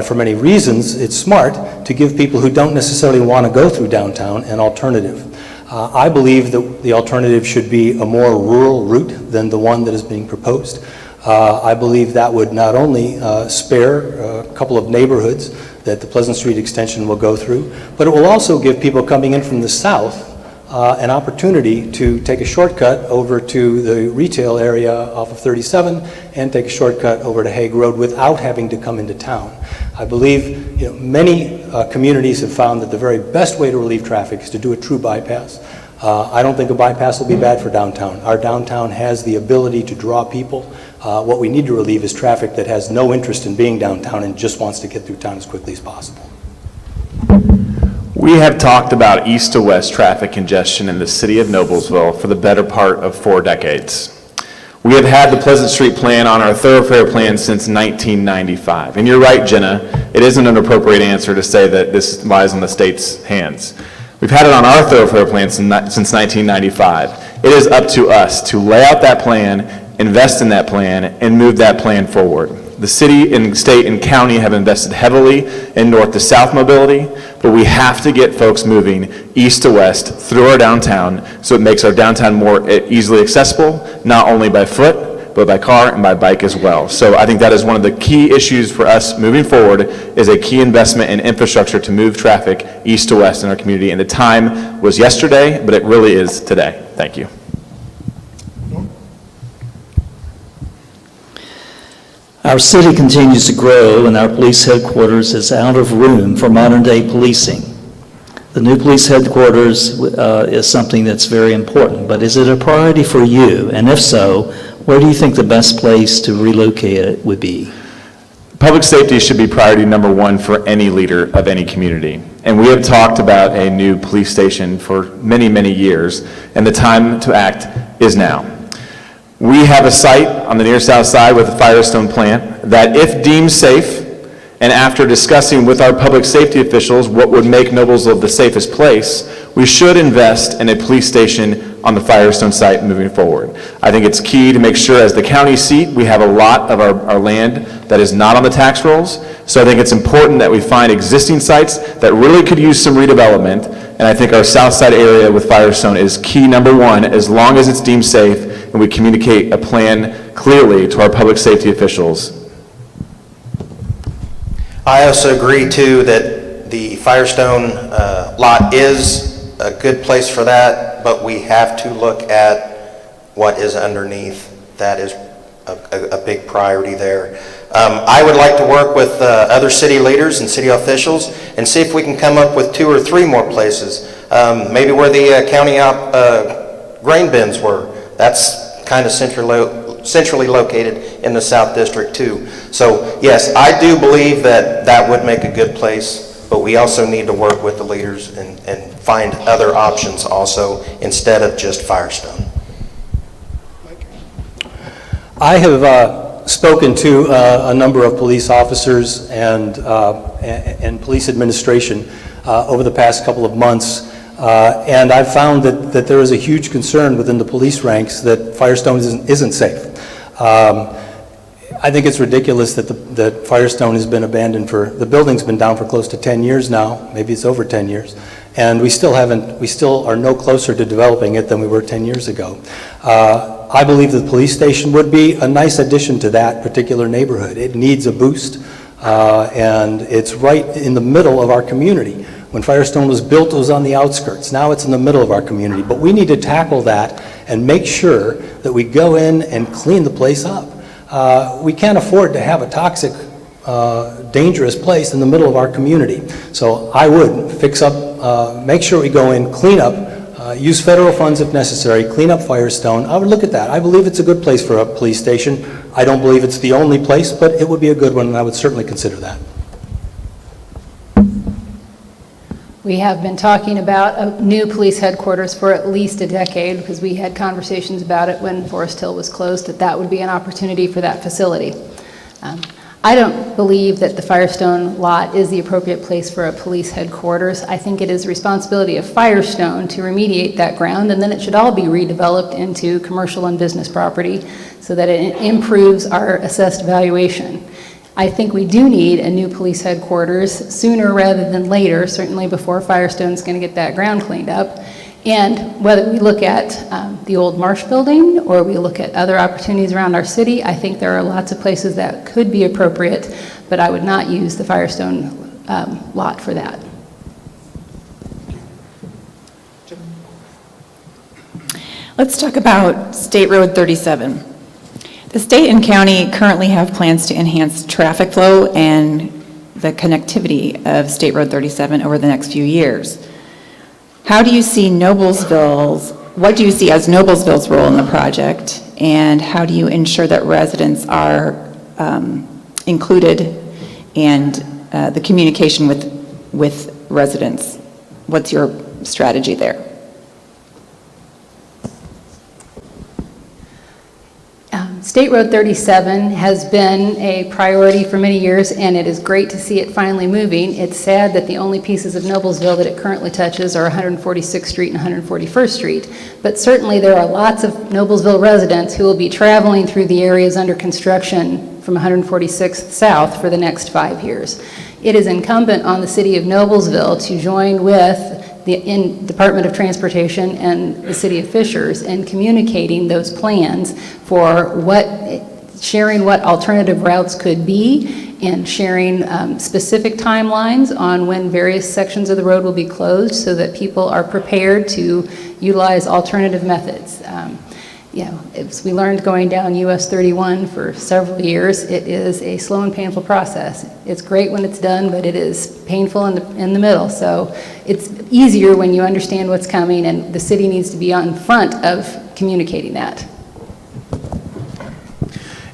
for many reasons, it's smart to give people who don't necessarily want to go through downtown an alternative. I believe that the alternative should be a more rural route than the one that is being proposed. I believe that would not only spare a couple of neighborhoods that the Pleasant Street extension will go through, but it will also give people coming in from the south an opportunity to take a shortcut over to the retail area off of 37 and take a shortcut over to Hague Road without having to come into town. I believe many communities have found that the very best way to relieve traffic is to do a true bypass. I don't think a bypass will be bad for downtown. Our downtown has the ability to draw people. What we need to relieve is traffic that has no interest in being downtown and just wants to get through town as quickly as possible. We have talked about east to west traffic congestion in the city of Noblesville for the better part of 4 decades. We have had the Pleasant Street plan on our thoroughfare plan since 1995. And you're right, Jenna, it isn't an appropriate answer to say that this lies on the state's hands. We've had it on our thoroughfare plan since 1995. It is up to us to lay out that plan, invest in that plan, and move that plan forward. The city and state and county have invested heavily in north to south mobility, but we have to get folks moving east to west through our downtown so it makes our downtown more easily accessible, not only by foot, but by car and by bike as well. So I think that is one of the key issues for us moving forward, is a key investment in infrastructure to move traffic east to west in our community. And the time was yesterday, but it really is today. Thank you. Our city continues to grow, and our police headquarters is out of room for modern-day policing. The new police headquarters is something that's very important, but is it a priority for you? And if so, where do you think the best place to relocate it would be? Public safety should be priority number one for any leader of any community. And we have talked about a new police station for many, many years, and the time to act is now. We have a site on the near south side with a Firestone plant that, if deemed safe, and after discussing with our public safety officials what would make Noblesville the safest place, we should invest in a police station on the Firestone site moving forward. I think it's key to make sure, as the county seat, we have a lot of our land that is not on the tax rolls. So I think it's important that we find existing sites that really could use some redevelopment. And I think our south side area with Firestone is key number one, as long as it's deemed safe and we communicate a plan clearly to our public safety officials. I also agree, too, that the Firestone lot is a good place for that, but we have to look at what is underneath. That is a big priority there. I would like to work with other city leaders and city officials and see if we can come up with 2 or 3 more places. Maybe where the county grain bins were. That's kind of centrally centrally located in the South District too. So yes, I do believe that that would make a good place, but we also need to work with the leaders and find other options also instead of just Firestone. I have spoken to a number of police officers and police administration over the past couple of months, and I've found that there is a huge concern within the police ranks that Firestone isn't safe. I think it's ridiculous that Firestone has been abandoned the building's been down for close to 10 years now, maybe it's over 10 years, and we still are no closer to developing it than we were 10 years ago. I believe the police station would be a nice addition to that particular neighborhood. It needs a boost, and it's right in the middle of our community. When Firestone was built, it was on the outskirts. Now it's in the middle of our community. But we need to tackle that and make sure that we go in and clean the place up. We can't afford to have a toxic, dangerous place in the middle of our community. So I would fix up, make sure we go in, clean up, use federal funds if necessary, clean up Firestone. I would look at that. I believe it's a good place for a police station. I don't believe it's the only place, but it would be a good one, and I would certainly consider that. We have been talking about a new police headquarters for at least a decade, because we had conversations about it when Forest Hill was closed, that would be an opportunity for that facility. I don't believe that the Firestone lot is the appropriate place for a police headquarters. I think it is the responsibility of Firestone to remediate that ground, and then it should all be redeveloped into commercial and business property so that it improves our assessed valuation. I think we do need a new police headquarters sooner rather than later, certainly before Firestone's going to get that ground cleaned up. And whether we look at the old Marsh building or we look at other opportunities around our city, I think there are lots of places that could be appropriate, but I would not use the Firestone lot for that. Let's talk about State Road 37. The state and county currently have plans to enhance traffic flow and the connectivity of State Road 37 over the next few years. How do you see what do you see as Noblesville's role in the project, and how do you ensure that residents are included and the communication with residents? What's your strategy there? State Road 37 has been a priority for many years, and it is great to see it finally moving. It's sad that the only pieces of Noblesville that it currently touches are 146th Street and 141st Street. But certainly there are lots of Noblesville residents who will be traveling through the areas under construction from 146th South for the next 5 years. It is incumbent on the city of Noblesville to join with the Department of Transportation and the City of Fishers in communicating those plans for sharing what alternative routes could be, and sharing specific timelines on when various sections of the road will be closed so that people are prepared to utilize alternative methods. As we learned going down US 31 for several years, it is a slow and painful process. It's great when it's done, but it is painful in the middle. So it's easier when you understand what's coming, and the city needs to be on front of communicating that.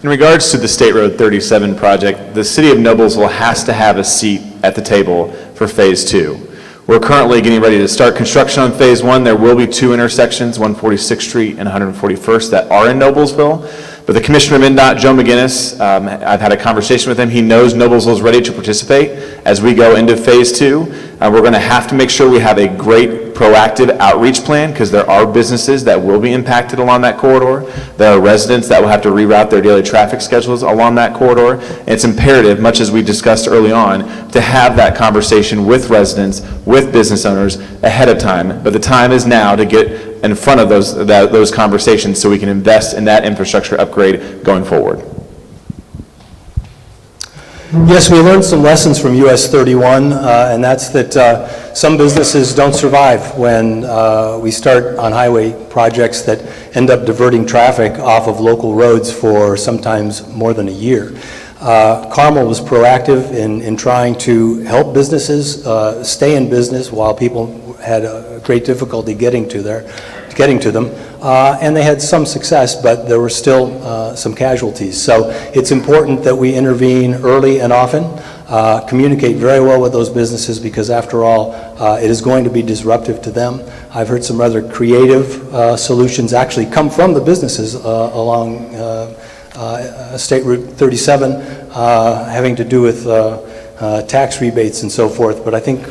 In regards to the State Road 37 project, the city of Noblesville has to have a seat at the table for phase 2. We're currently getting ready to start construction on phase 1. There will be 2 intersections, 146th Street and 141st, that are in Noblesville. But the Commissioner of MnDOT, Joe McGinnis, I've had a conversation with him. He knows Noblesville is ready to participate as we go into phase 2. We're going to have to make sure we have a great proactive outreach plan, because there are businesses that will be impacted along that corridor. There are residents that will have to reroute their daily traffic schedules along that corridor. And it's imperative, much as we discussed early on, to have that conversation with residents, with business owners ahead of time. But the time is now to get in front of those conversations so we can invest in that infrastructure upgrade going forward. Yes, we learned some lessons from US 31, and that's that some businesses don't survive when we start on highway projects that end up diverting traffic off of local roads for sometimes more than a year. Carmel was proactive in trying to help businesses stay in business while people had a great difficulty getting to getting to them. And they had some success, but there were still some casualties. So it's important that we intervene early and often, communicate very well with those businesses, because after all, it is going to be disruptive to them. I've heard some rather creative solutions actually come from the businesses along State Route 37, having to do with tax rebates and so forth. But I think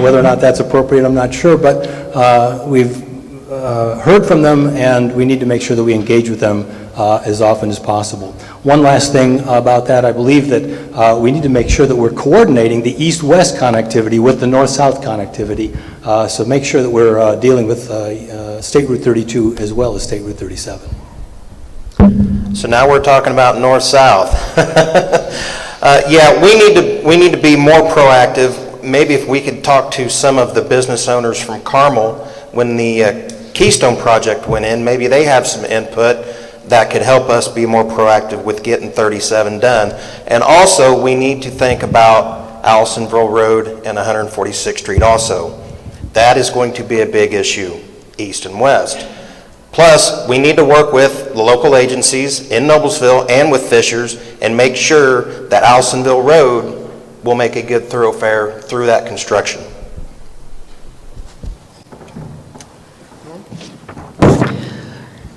whether or not that's appropriate, I'm not sure. But we've heard from them, and we need to make sure that we engage with them as often as possible. One last thing about that, I believe that we need to make sure that we're coordinating the east-west connectivity with the north-south connectivity. So make sure that we're dealing with State Route 32 as well as State Route 37. So now we're talking about north-south. Yeah, we need to be more proactive. Maybe if we could talk to some of the business owners from Carmel when the Keystone project went in, maybe they have some input that could help us be more proactive with getting 37 done. And also, we need to think about Allisonville Road and 146th Street also. That is going to be a big issue, east and west. Plus, we need to work with the local agencies in Noblesville and with Fishers and make sure that Allisonville Road will make a good thoroughfare through that construction.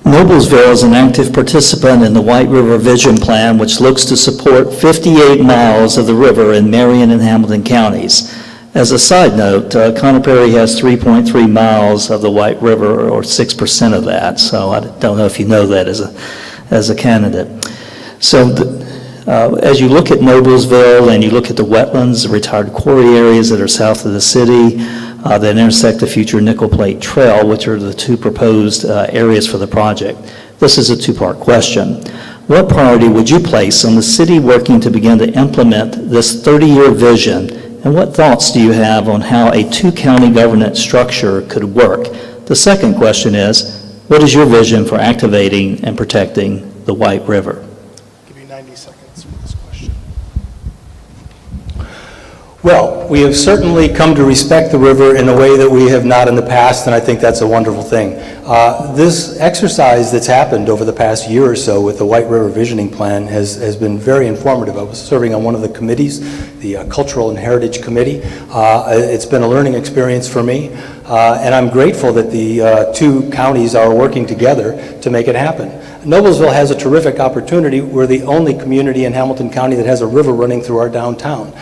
Noblesville is an active participant in the White River Vision Plan, which looks to support 58 miles of the river in Marion and Hamilton counties. As a side note, Conner Prairie has 3.3 miles of the White River, or 6% of that, so I don't know if you know that as a candidate. So as you look at Noblesville and you look at the wetlands, the retired quarry areas that are south of the city, that intersect the future Nickel Plate Trail, which are the two proposed areas for the project. This is a two-part question. What priority would you place on the city working to begin to implement this 30-year vision, and what thoughts do you have on how a two-county governance structure could work? The second question is, what is your vision for activating and protecting the White River? I'll give you 90 seconds for this question. Well, we have certainly come to respect the river in a way that we have not in the past, and I think that's a wonderful thing. This exercise that's happened over the past year or so with the White River Visioning Plan has been very informative. I was serving on one of the committees, the Cultural and Heritage Committee. It's been a learning experience for me, and I'm grateful that the two counties are working together to make it happen. Noblesville has a terrific opportunity. We're the only community in Hamilton County that has a river running through our downtown.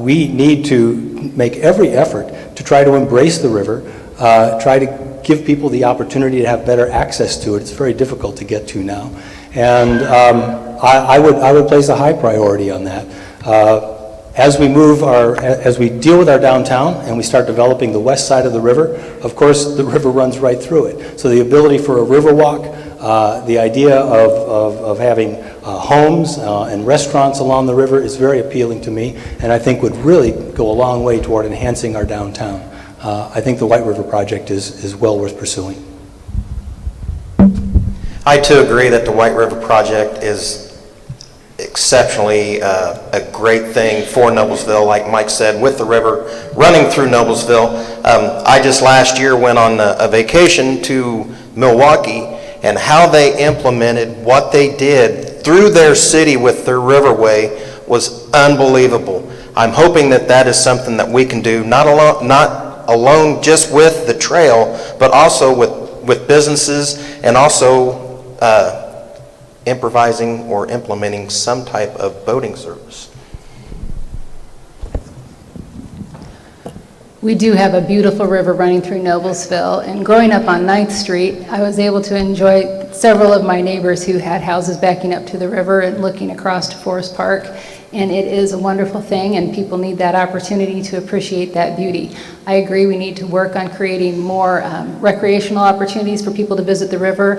We need to make every effort to try to embrace the river, try to give people the opportunity to have better access to it. It's very difficult to get to now. And I would place a high priority on that. As we deal with our downtown and we start developing the west side of the river, of course, the river runs right through it. So the ability for a river walk, the idea of having homes and restaurants along the river is very appealing to me, and I think would really go a long way toward enhancing our downtown. I think the White River project is well worth pursuing. I too agree that the White River project is exceptionally a great thing for Noblesville, like Mike said, with the river running through Noblesville. I just last year went on a vacation to Milwaukee, and how they implemented what they did through their city with their riverway was unbelievable. I'm hoping that that is something that we can do, not alone just with the trail, but also with businesses, and also improvising or implementing some type of boating service. We do have a beautiful river running through Noblesville, and growing up on 9th Street, I was able to enjoy several of my neighbors who had houses backing up to the river and looking across to Forest Park, and it is a wonderful thing, and people need that opportunity to appreciate that beauty. I agree we need to work on creating more recreational opportunities for people to visit the river.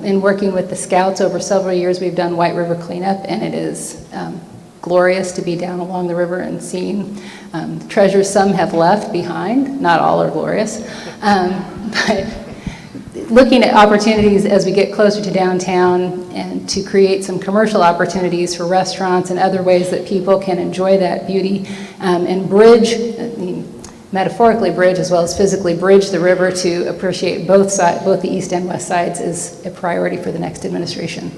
In working with the Scouts over several years, we've done White River cleanup, and it is glorious to be down along the river and seeing treasures some have left behind. Not all are glorious. But looking at opportunities as we get closer to downtown and to create some commercial opportunities for restaurants and other ways that people can enjoy that beauty and bridge. metaphorically bridge as well as physically bridge the river to appreciate both the east and west sides is a priority for the next administration.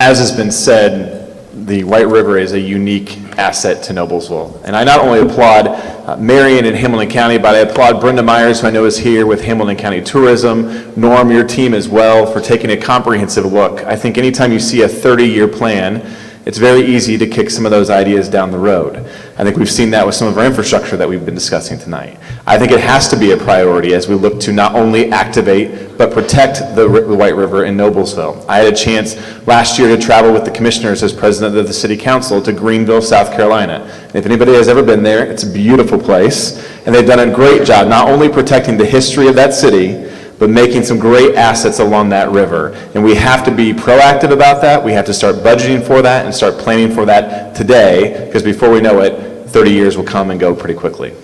As has been said, the White River is a unique asset to Noblesville. And I not only applaud Marion and Hamilton County, but I applaud Brenda Myers, who I know is here with Hamilton County Tourism, Norm, your team as well, for taking a comprehensive look. I think anytime you see a 30-year plan, it's very easy to kick some of those ideas down the road. I think we've seen that with some of our infrastructure that we've been discussing tonight. I think it has to be a priority as we look to not only activate, but protect the White River in Noblesville. I had a chance last year to travel with the commissioners as president of the city council to Greenville, South Carolina. And if anybody has ever been there, it's a beautiful place. And they've done a great job not only protecting the history of that city, but making some great assets along that river. And we have to be proactive about that. We have to start budgeting for that and start planning for that today, because before we know it, 30 years will come and go pretty quickly.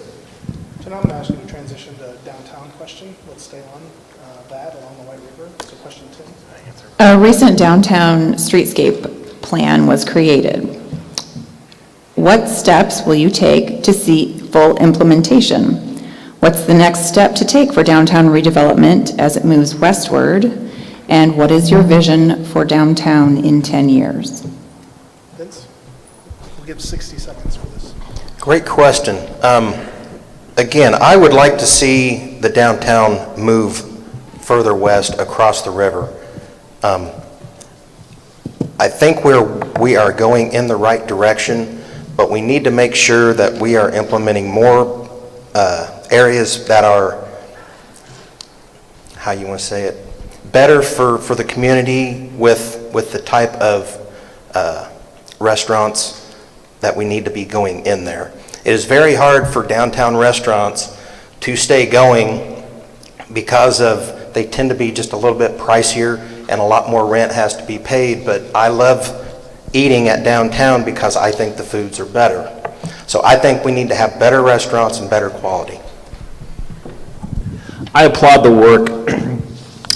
So now I'm going to ask you to transition to downtown question. Let's stay on that along the White River. So question 2. A recent downtown streetscape plan was created. What steps will you take to see full implementation? What's the next step to take for downtown redevelopment as it moves westward? And what is your vision for downtown in 10 years? Vince, we'll give 60 seconds for this. Great question. Again, I would like to see the downtown move further west across the river. I think we are going in the right direction, but we need to make sure that we are implementing more areas that are, how you want to say it, better for the community with the type of restaurants that we need to be going in there. It is very hard for downtown restaurants to stay going because they tend to be just a little bit pricier and a lot more rent has to be paid, but I love eating at downtown because I think the foods are better. So I think we need to have better restaurants and better quality. I applaud the work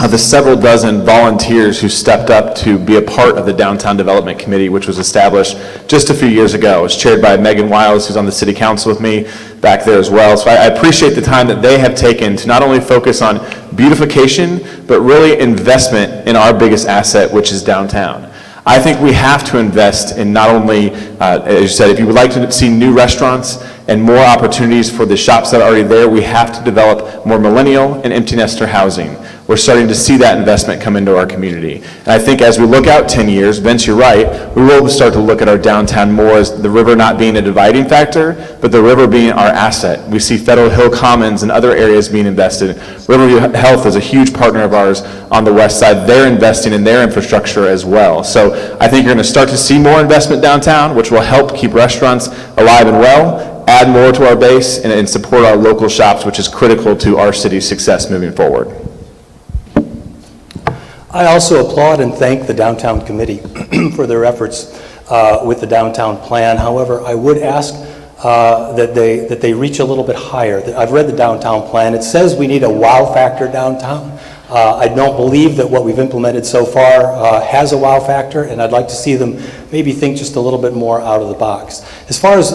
of the several dozen volunteers who stepped up to be a part of the Downtown Development Committee, which was established just a few years ago. It's chaired by Megan Wiles, who's on the city council with me back there as well. So I appreciate the time that they have taken to not only focus on beautification, but really investment in our biggest asset, which is downtown. I think we have to invest in not only, as you said, if you would like to see new restaurants and more opportunities for the shops that are already there, we have to develop more millennial and empty nester housing. We're starting to see that investment come into our community. And I think as we look out 10 years, Vince, you're right, we will start to look at our downtown more as the river not being a dividing factor, but the river being our asset. We see Federal Hill Commons and other areas being invested. Riverview Health is a huge partner of ours on the west side. They're investing in their infrastructure as well. So I think you're going to start to see more investment downtown, which will help keep restaurants alive and well, add more to our base, and support our local shops, which is critical to our city's success moving forward. I also applaud and thank the Downtown Committee for their efforts with the downtown plan. However, I would ask that they reach a little bit higher. I've read the downtown plan. It says we need a wow factor downtown. I don't believe that what we've implemented so far has a wow factor, and I'd like to see them maybe think just a little bit more out of the box. As far as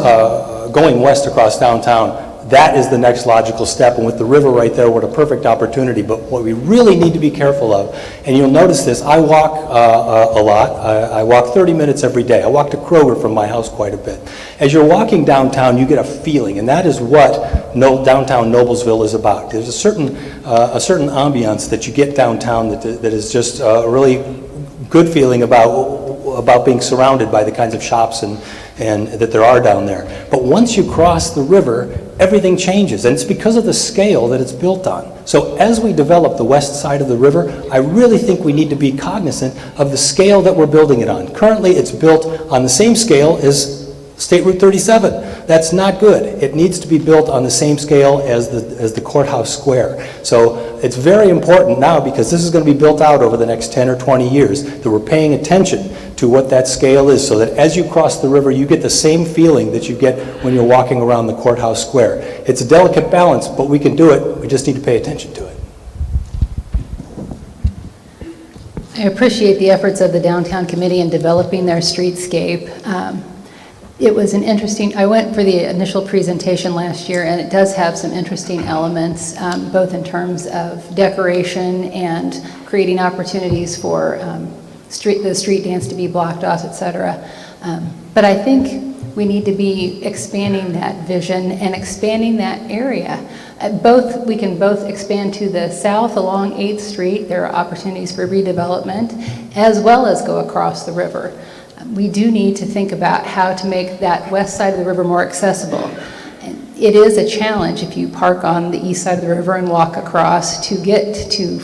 going west across downtown, that is the next logical step, and with the river right there, what a perfect opportunity. But what we really need to be careful of, and you'll notice this, I walk a lot. I walk 30 minutes every day. I walk to Kroger from my house quite a bit. As you're walking downtown, you get a feeling, and that is what downtown Noblesville is about. There's a certain ambiance that you get downtown that is just a really good feeling about being surrounded by the kinds of shops and that there are down there. But once you cross the river, everything changes, and it's because of the scale that it's built on. So as we develop the west side of the river, I really think we need to be cognizant of the scale that we're building it on. Currently, it's built on the same scale as State Route 37. That's not good. It needs to be built on the same scale as the courthouse square. So it's very important now, because this is going to be built out over the next 10 or 20 years, that we're paying attention to what that scale is, so that as you cross the river, you get the same feeling that you get when you're walking around the courthouse square. It's a delicate balance, but we can do it. We just need to pay attention to it. I appreciate the efforts of the Downtown Committee in developing their streetscape. It was an interesting, I went for the initial presentation last year, and it does have some interesting elements, both in terms of decoration and creating opportunities for the street dance to be blocked off, et cetera. But I think we need to be expanding that vision and expanding that area. We can both expand to the south along 8th Street. There are opportunities for redevelopment, as well as go across the river. We do need to think about how to make that west side of the river more accessible. It is a challenge if you park on the east side of the river and walk across to get to,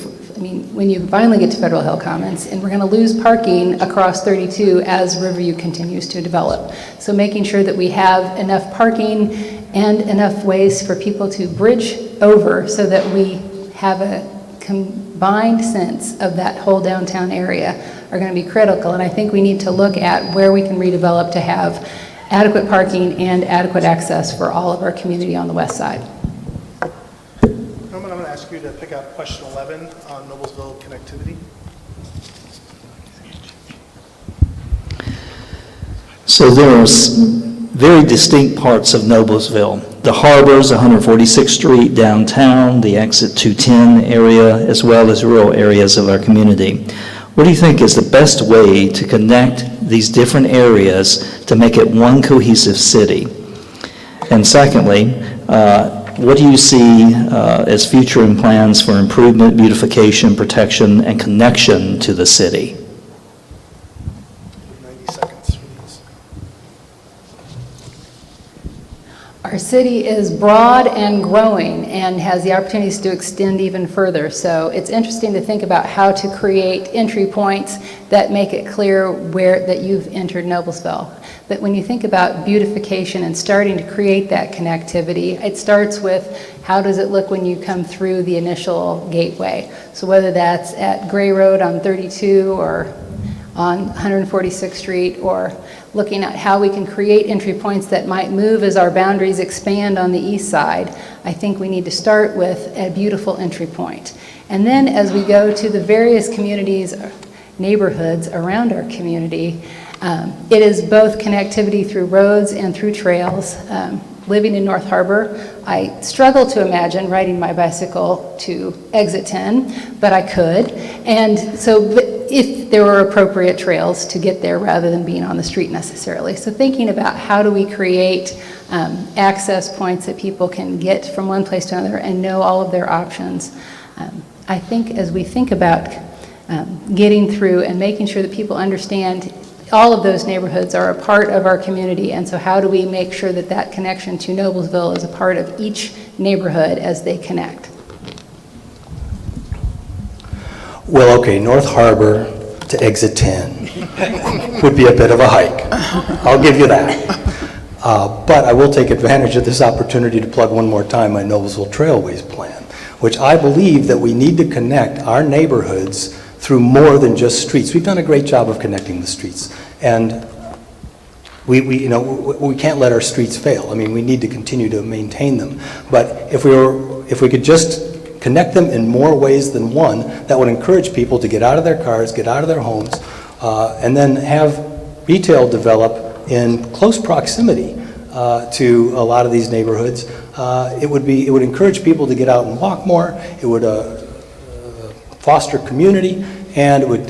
when you finally get to Federal Hill Commons, and we're going to lose parking across 32 as Riverview continues to develop. So making sure that we have enough parking and enough ways for people to bridge over so that we have a combined sense of that whole downtown area are going to be critical. And I think we need to look at where we can redevelop to have adequate parking and adequate access for all of our community on the west side. Norman, I'm going to ask you to pick out question 11 on Noblesville connectivity. So there's very distinct parts of Noblesville. The harbors, 146th Street downtown, the exit 210 area, as well as rural areas of our community. What do you think is the best way to connect these different areas to make it one cohesive city? And secondly, what do you see as future and plans for improvement, beautification, protection, and connection to the city? 90 seconds, please. Our city is broad and growing and has the opportunities to extend even further. So it's interesting to think about how to create entry points that make it clear that you've entered Noblesville. But when you think about beautification and starting to create that connectivity, it starts with how does it look when you come through the initial gateway. So whether that's at Gray Road on 32 or on 146th Street, or looking at how we can create entry points that might move as our boundaries expand on the east side, I think we need to start with a beautiful entry point. And then as we go to the various communities, neighborhoods around our community, it is both connectivity through roads and through trails. Living in North Harbor, I struggle to imagine riding my bicycle to exit 10, but I could. And so if there were appropriate trails to get there rather than being on the street necessarily. So thinking about how do we create access points that people can get from one place to another and know all of their options. I think as we think about getting through and making sure that people understand all of those neighborhoods are a part of our community, and so how do we make sure that that connection to Noblesville is a part of each neighborhood as they connect? Well, okay, North Harbor to exit 10 would be a bit of a hike. I'll give you that. But I will take advantage of this opportunity to plug one more time my Noblesville Trailways plan, which I believe that we need to connect our neighborhoods through more than just streets. We've done a great job of connecting the streets, and we can't let our streets fail. I mean, we need to continue to maintain them. But if we could just connect them in more ways than one, that would encourage people to get out of their cars, get out of their homes, and then have retail develop in close proximity to a lot of these neighborhoods. It would encourage people to get out and walk more. It would foster community, and it would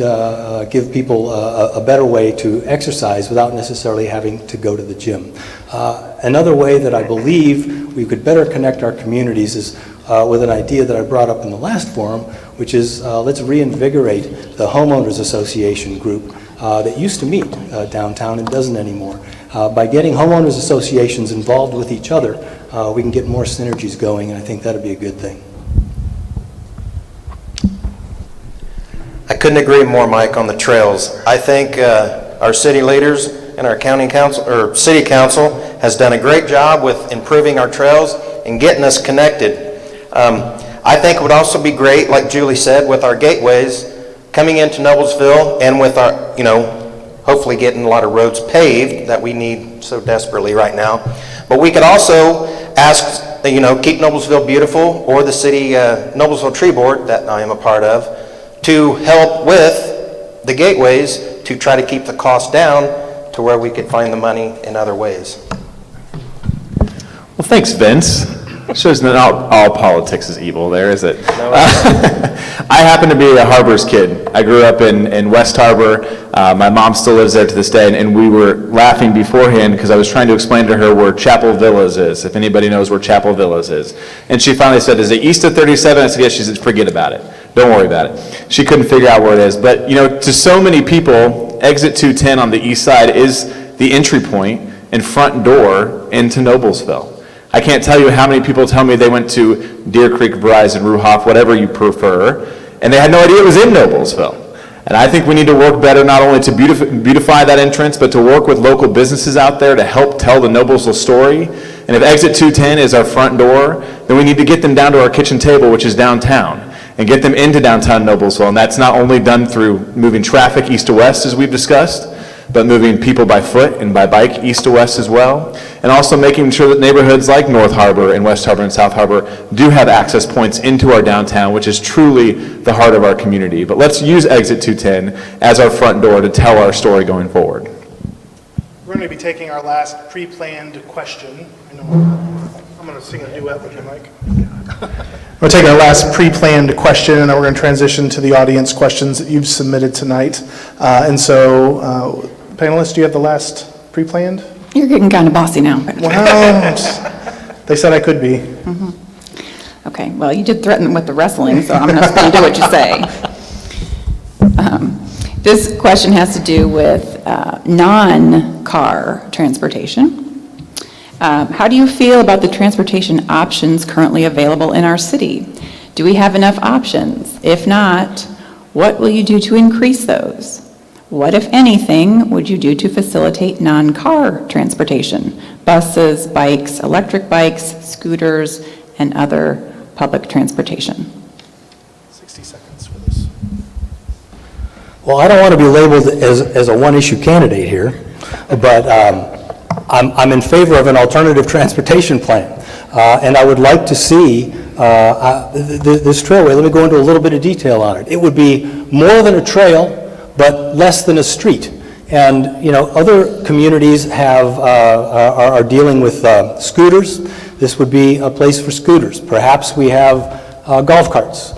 give people a better way to exercise without necessarily having to go to the gym. Another way that I believe we could better connect our communities is with an idea that I brought up in the last forum, which is let's reinvigorate the homeowners association group that used to meet downtown and doesn't anymore. By getting homeowners associations involved with each other, we can get more synergies going, and I think that'd be a good thing. I couldn't agree more, Mike, on the trails. I think our city leaders and our county council or city council has done a great job with improving our trails and getting us connected. I think it would also be great, like Julie said, with our gateways coming into Noblesville and with our, hopefully getting a lot of roads paved that we need so desperately right now. But we could also ask, keep Noblesville beautiful, or the city Noblesville Tree Board that I am a part of, to help with the gateways to try to keep the cost down to where we could find the money in other ways. Well, thanks, Vince. Shows that not all politics is evil there, is it? No, I happen to be a Harbor's kid. I grew up in West Harbor. My mom still lives there to this day, and we were laughing beforehand because I was trying to explain to her where Chapel Villas is, if anybody knows where Chapel Villas is. And she finally said, is it east of 37? I said, yes. She said, forget about it. Don't worry about it. She couldn't figure out where it is. But, you know, to so many people, exit 210 on the east side is the entry point and front door into Noblesville. I can't tell you how many people tell me they went to Deer Creek, Verizon, Ruhoff, whatever you prefer, and they had no idea it was in Noblesville. And I think we need to work better not only to beautify that entrance, but to work with local businesses out there to help tell the Noblesville story. And if exit 210 is our front door, then we need to get them down to our kitchen table, which is downtown, and get them into downtown Noblesville. And that's not only done through moving traffic east to west, as we've discussed, but moving people by foot and by bike east to west as well, and also making sure that neighborhoods like North Harbor and West Harbor and South Harbor do have access points into our downtown, which is truly the heart of our community. But let's use exit 210 as our front door to tell our story going forward. We're going to be taking our last pre-planned question. I know I'm going to sing a duet with you, Mike. We're taking our last pre-planned question, and then we're going to transition to the audience questions that you've submitted tonight. And so, panelists, do you have the last pre-planned? You're getting kind of bossy now. Well, they said I could be. Okay, well, you did threaten with the wrestling, so I'm just going to do what you say. This question has to do with non-car transportation. How do you feel about the transportation options currently available in our city? Do we have enough options? If not, what will you do to increase those? What, if anything, would you do to facilitate non-car transportation? Buses, bikes, electric bikes, scooters, and other public transportation. 60 seconds for this. Well, I don't want to be labeled as a one-issue candidate here, but I'm in favor of an alternative transportation plan. And I would like to see this trailway. Let me go into a little bit of detail on it. It would be more than a trail, but less than a street. And, you know, other communities are dealing with scooters. This would be a place for scooters. Perhaps we have golf carts.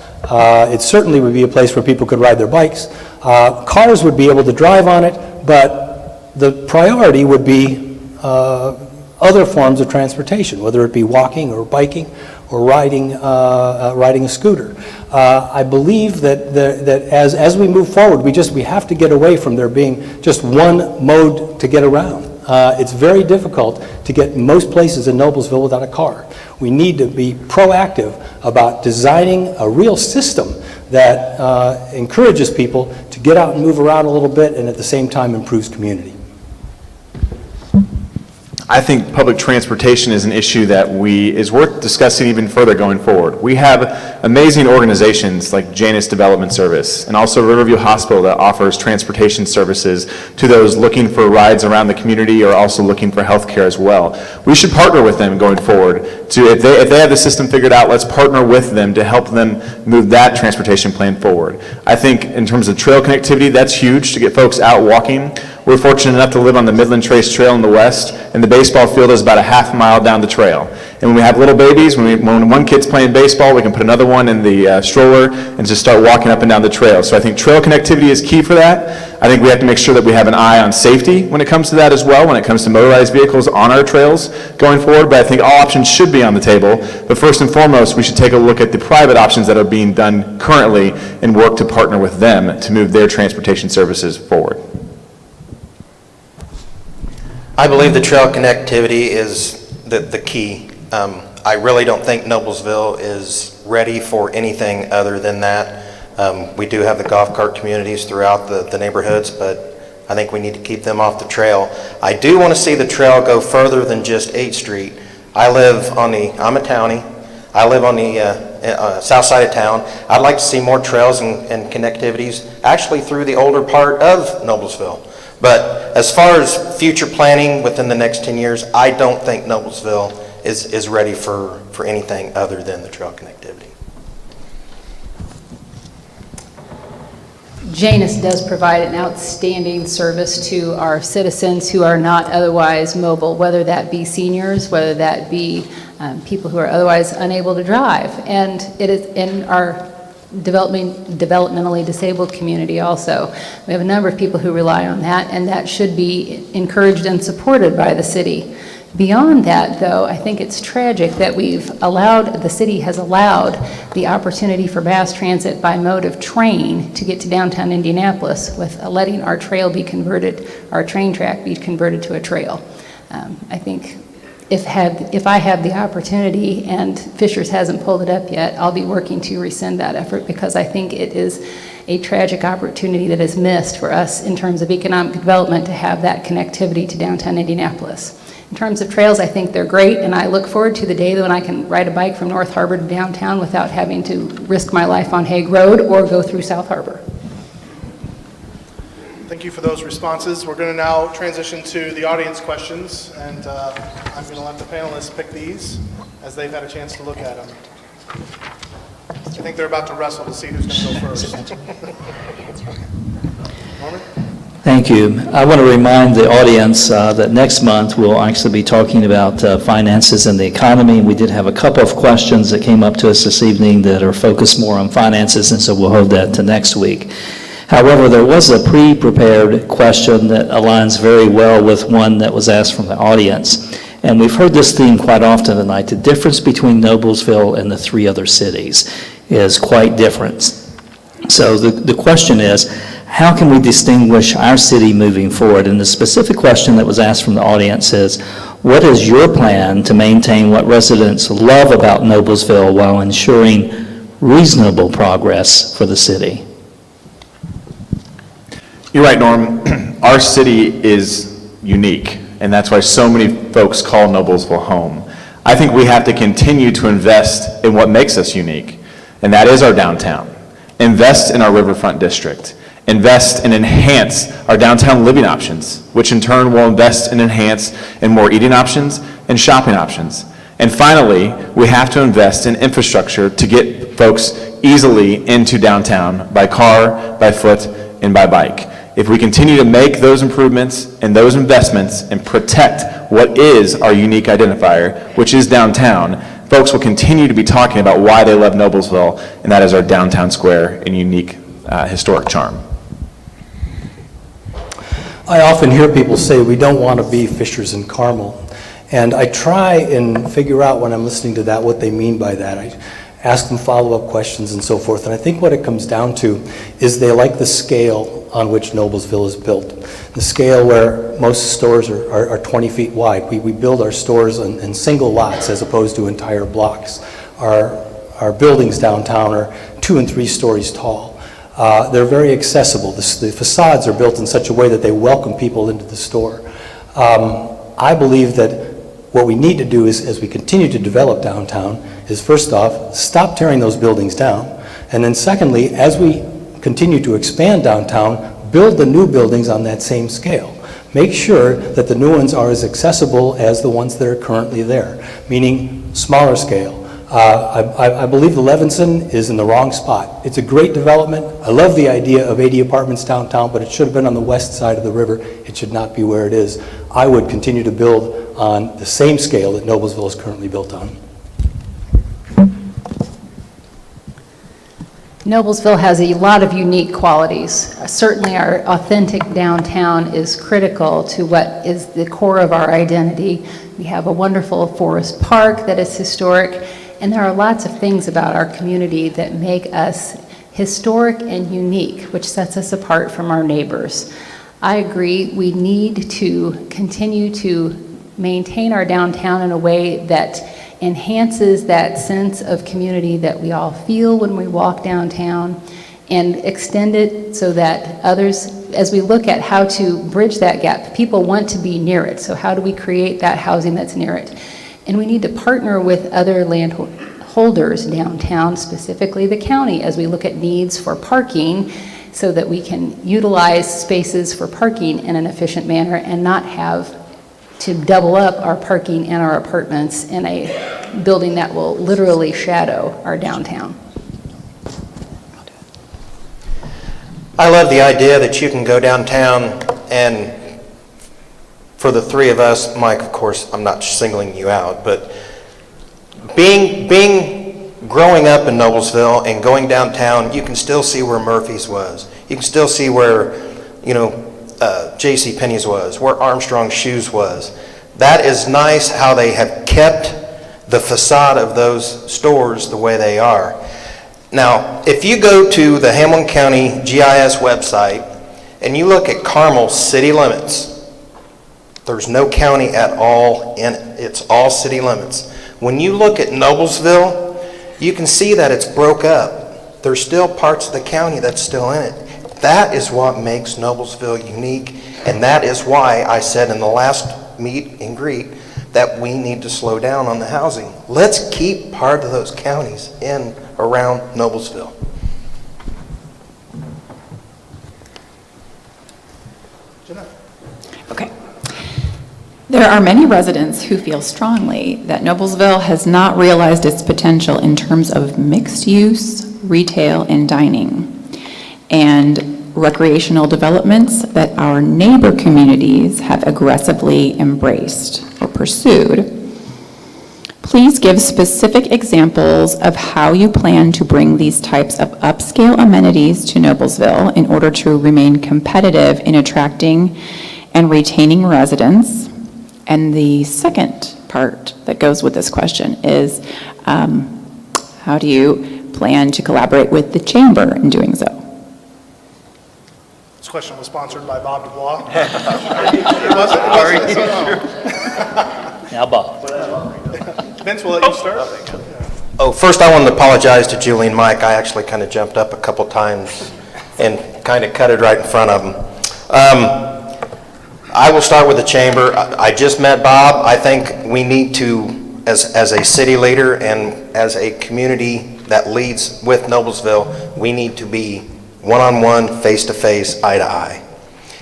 It certainly would be a place where people could ride their bikes. Cars would be able to drive on it, but the priority would be other forms of transportation, whether it be walking or biking or riding a scooter. I believe that as we move forward, we have to get away from there being just one mode to get around. It's very difficult to get most places in Noblesville without a car. We need to be proactive about designing a real system that encourages people to get out and move around a little bit and at the same time improves community. I think public transportation is an issue that is worth discussing even further going forward. We have amazing organizations like Janus Development Service and also Riverview Hospital that offers transportation services to those looking for rides around the community or also looking for health care as well. We should partner with them going forward. If they have the system figured out, let's partner with them to help them move that transportation plan forward. I think in terms of trail connectivity, that's huge to get folks out walking. We're fortunate enough to live on the Midland Trace Trail in the west, and the baseball field is about a half mile down the trail. And when we have little babies, when one kid's playing baseball, we can put another one in the stroller and just start walking up and down the trail. So I think trail connectivity is key for that. I think we have to make sure that we have an eye on safety when it comes to that as well, when it comes to motorized vehicles on our trails going forward. But I think all options should be on the table. But first and foremost, we should take a look at the private options that are being done currently and work to partner with them to move their transportation services forward. I believe the trail connectivity is the key. I really don't think Noblesville is ready for anything other than that. We do have the golf cart communities throughout the neighborhoods, but I think we need to keep them off the trail. I do want to see the trail go further than just 8th Street. I'm a townie. I live on the south side of town. I'd like to see more trails and connectivities actually through the older part of Noblesville. But as far as future planning within the next 10 years, I don't think Noblesville is ready for anything other than the trail connectivity. Janus does provide an outstanding service to our citizens who are not otherwise mobile, whether that be seniors, whether that be people who are otherwise unable to drive. And it is in our developmentally disabled community also. We have a number of people who rely on that, and that should be encouraged and supported by the city. Beyond that, though, I think it's tragic that the city has allowed the opportunity for mass transit by mode of train to get to downtown Indianapolis with letting our train track be converted to a trail. I think if I have the opportunity, and Fishers hasn't pulled it up yet, I'll be working to rescind that effort, because I think it is a tragic opportunity that is missed for us in terms of economic development to have that connectivity to downtown Indianapolis. In terms of trails, I think they're great, and I look forward to the day when I can ride a bike from North Harbor to downtown without having to risk my life on Hague Road or go through South Harbor. Thank you for those responses. We're going to now transition to the audience questions, and I'm going to let the panelists pick these as they've had a chance to look at them. I think they're about to wrestle to see who's going to go first. Norman? Thank you. I want to remind the audience that next month we'll actually be talking about finances and the economy. We did have a couple of questions that came up to us this evening that are focused more on finances, and so we'll hold that to next week. However, there was a pre-prepared question that aligns very well with one that was asked from the audience. And we've heard this theme quite often tonight. The difference between Noblesville and the three other cities is quite different. So the question is, how can we distinguish our city moving forward? And the specific question that was asked from the audience is, what is your plan to maintain what residents love about Noblesville while ensuring reasonable progress for the city? You're right, Norm. Our city is unique, and that's why so many folks call Noblesville home. I think we have to continue to invest in what makes us unique, and that is our downtown. Invest in our riverfront district. Invest and enhance our downtown living options, which in turn will invest and enhance in more eating options and shopping options. And finally, we have to invest in infrastructure to get folks easily into downtown by car, by foot, and by bike. If we continue to make those improvements and those investments and protect what is our unique identifier, which is downtown, folks will continue to be talking about why they love Noblesville, and that is our downtown square and unique historic charm. I often hear people say we don't want to be Fishers and Carmel, and I try and figure out when I'm listening to that what they mean by that. I ask them follow-up questions and so forth, and I think what it comes down to is they like the scale on which Noblesville is built. The scale where most stores are 20 feet wide. We build our stores in single lots as opposed to entire blocks. Our buildings downtown are 2 and 3 stories tall. They're very accessible. The facades are built in such a way that they welcome people into the store. I believe that what we need to do is, as we continue to develop downtown, is first off, stop tearing those buildings down. And then secondly, as we continue to expand downtown, build the new buildings on that same scale. Make sure that the new ones are as accessible as the ones that are currently there, meaning smaller scale. I believe the Levinson is in the wrong spot. It's a great development. I love the idea of 80 apartments downtown, but it should have been on the west side of the river. It should not be where it is. I would continue to build on the same scale that Noblesville is currently built on. Noblesville has a lot of unique qualities. Certainly our authentic downtown is critical to what is the core of our identity. We have a wonderful forest park that is historic, and there are lots of things about our community that make us historic and unique, which sets us apart from our neighbors. I agree, we need to continue to maintain our downtown in a way that enhances that sense of community that we all feel when we walk downtown, and extend it so that others, as we look at how to bridge that gap, people want to be near it. So how do we create that housing that's near it? And we need to partner with other landholders downtown, specifically the county, as we look at needs for parking, so that we can utilize spaces for parking in an efficient manner and not have to double up our parking and our apartments in a building that will literally shadow our downtown. I love the idea that you can go downtown and for the three of us, Mike, of course, I'm not singling you out, but growing up in Noblesville and going downtown, you can still see where Murphy's was. You can still see where, J.C. Penney's was, where Armstrong Shoes was. That is nice how they have kept the facade of those stores the way they are. Now, if you go to the Hamilton County GIS website and you look at Carmel's city limits, there's no county at all in it. It's all city limits. When you look at Noblesville, you can see that it's broke up. There's still parts of the county that's still in it. That is what makes Noblesville unique, and that is why I said in the last meet and greet that we need to slow down on the housing. Let's keep part of those counties in around Noblesville. Okay. There are many residents who feel strongly that Noblesville has not realized its potential in terms of mixed use, retail, and dining, and recreational developments that our neighbor communities have aggressively embraced or pursued. Please give specific examples of how you plan to bring these types of upscale amenities to Noblesville in order to remain competitive in attracting and retaining residents. And the second part that goes with this question is, how do you plan to collaborate with the chamber in doing so? This question was sponsored by Bob Dubois. It wasn't. Now, Bob. Vince, we'll let you start. Oh, first I wanted to apologize to Julie and Mike. I actually kind of jumped up a couple times and kind of cut it right in front of them. I will start with the chamber. I just met Bob. I think we need to, as a city leader and as a community that leads with Noblesville, we need to be one-on-one, face-to-face, eye-to-eye.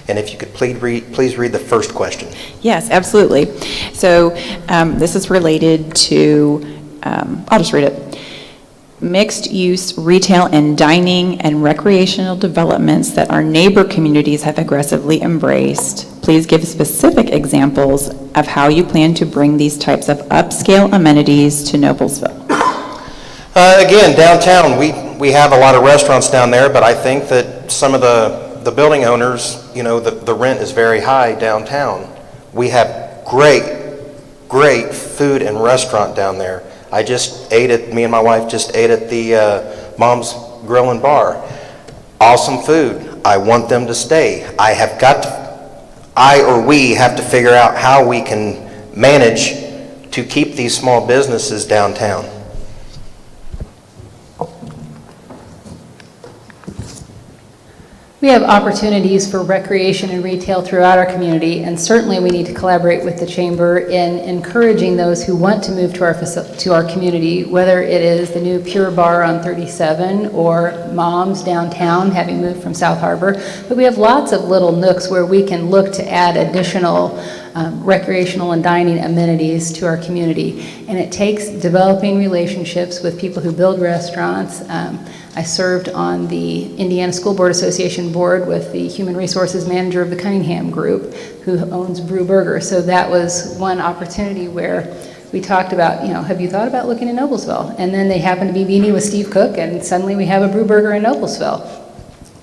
And if you could please read the first question. Yes, absolutely. So this is related to, I'll just read it. Mixed-use retail and dining and recreational developments that our neighbor communities have aggressively embraced. Please give specific examples of how you plan to bring these types of upscale amenities to Noblesville. Again, downtown, we have a lot of restaurants down there, but I think that some of the building owners, the rent is very high downtown. We have great food and restaurant down there. Me and my wife just ate at the Mom's Grill and Bar. Awesome food. I want them to stay. We have to figure out how we can manage to keep these small businesses downtown. We have opportunities for recreation and retail throughout our community, and certainly we need to collaborate with the chamber in encouraging those who want to move to our community, whether it is the new Pure Bar on 37 or Mom's downtown, having moved from South Harbor. But we have lots of little nooks where we can look to add additional recreational and dining amenities to our community. And it takes developing relationships with people who build restaurants. I served on the Indiana School Board Association board with the human resources manager of the Cunningham Group, who owns Brew Burger. So that was one opportunity where we talked about, have you thought about looking in Noblesville? And then they happened to be meeting with Steve Cook, and suddenly we have a Brew Burger in Noblesville.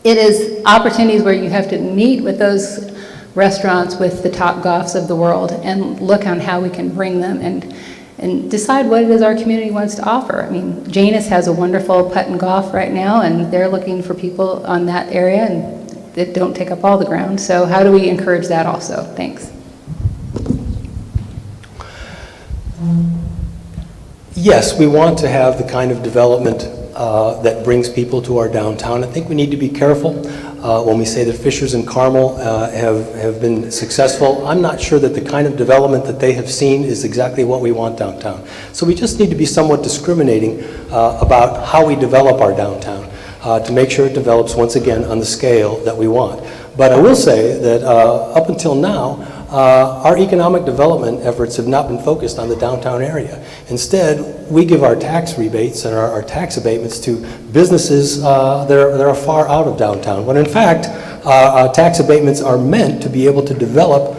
It is opportunities where you have to meet with those restaurants with the top goffs of the world and look on how we can bring them and decide what it is our community wants to offer. I mean, Janus has a wonderful putt and golf right now, and they're looking for people on that area and that don't take up all the ground. So how do we encourage that also? Thanks. Yes, we want to have the kind of development that brings people to our downtown. I think we need to be careful when we say that Fishers and Carmel have been successful. I'm not sure that the kind of development that they have seen is exactly what we want downtown. So we just need to be somewhat discriminating about how we develop our downtown to make sure it develops once again on the scale that we want. But I will say that up until now, our economic development efforts have not been focused on the downtown area. Instead, we give our tax rebates and our tax abatements to businesses that are far out of downtown, when in fact, tax abatements are meant to be able to develop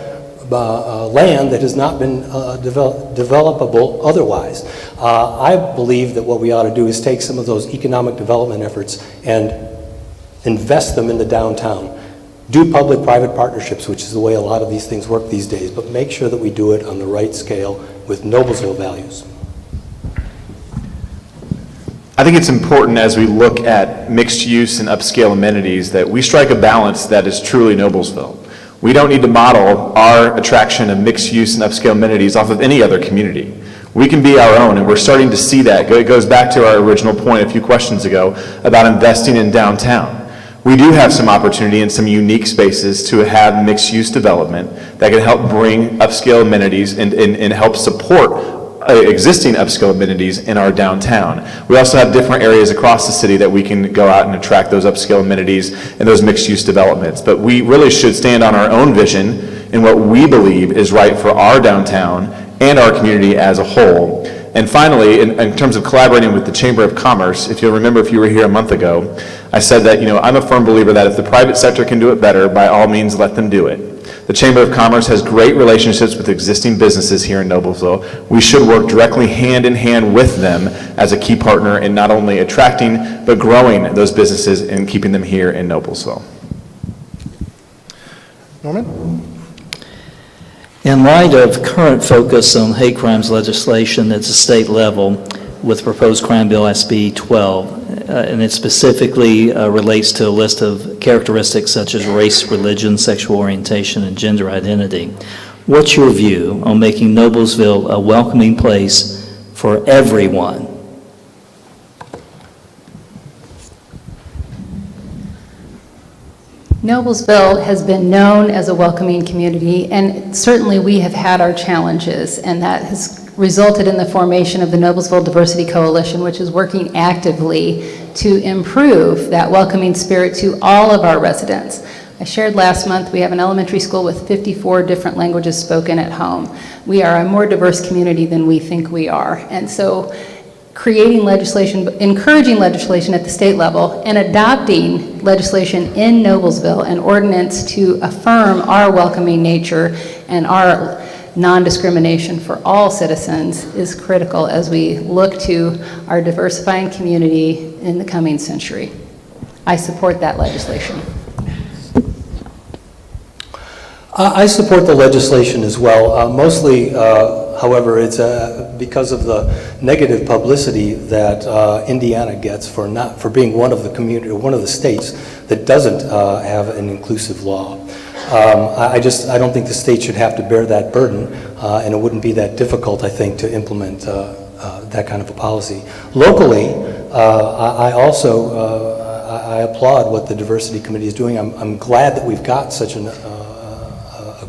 land that has not been developable otherwise. I believe that what we ought to do is take some of those economic development efforts and invest them in the downtown. Do public-private partnerships, which is the way a lot of these things work these days, but make sure that we do it on the right scale with Noblesville values. I think it's important as we look at mixed use and upscale amenities that we strike a balance that is truly Noblesville. We don't need to model our attraction of mixed use and upscale amenities off of any other community. We can be our own, and we're starting to see that. It goes back to our original point a few questions ago about investing in downtown. We do have some opportunity in some unique spaces to have mixed-use development that can help bring upscale amenities and help support existing upscale amenities in our downtown. We also have different areas across the city that we can go out and attract those upscale amenities and those mixed-use developments. But we really should stand on our own vision and what we believe is right for our downtown and our community as a whole. And finally, in terms of collaborating with the Chamber of Commerce, if you'll remember if you were here a month ago, I said that, I'm a firm believer that if the private sector can do it better, by all means, let them do it. The Chamber of Commerce has great relationships with existing businesses here in Noblesville. We should work directly hand in hand with them as a key partner in not only attracting, but growing those businesses and keeping them here in Noblesville. Norman? In light of current focus on hate crimes legislation at the state level with proposed Crime Bill SB 12, and it specifically relates to a list of characteristics such as race, religion, sexual orientation, and gender identity, what's your view on making Noblesville a welcoming place for everyone? Noblesville has been known as a welcoming community, and certainly we have had our challenges, and that has resulted in the formation of the Noblesville Diversity Coalition, which is working actively to improve that welcoming spirit to all of our residents. I shared last month we have an elementary school with 54 different languages spoken at home. We are a more diverse community than we think we are, and so creating legislation, encouraging legislation at the state level, and adopting legislation in Noblesville, an ordinance to affirm our welcoming nature and our non-discrimination for all citizens is critical as we look to our diversifying community in the coming century. I support that legislation. I support the legislation as well. Mostly, however, it's because of the negative publicity that Indiana gets for being one of the states that doesn't have an inclusive law. I don't think the state should have to bear that burden, and it wouldn't be that difficult, I think, to implement that kind of a policy. Locally, I applaud what the Diversity Committee is doing. I'm glad that we've got such a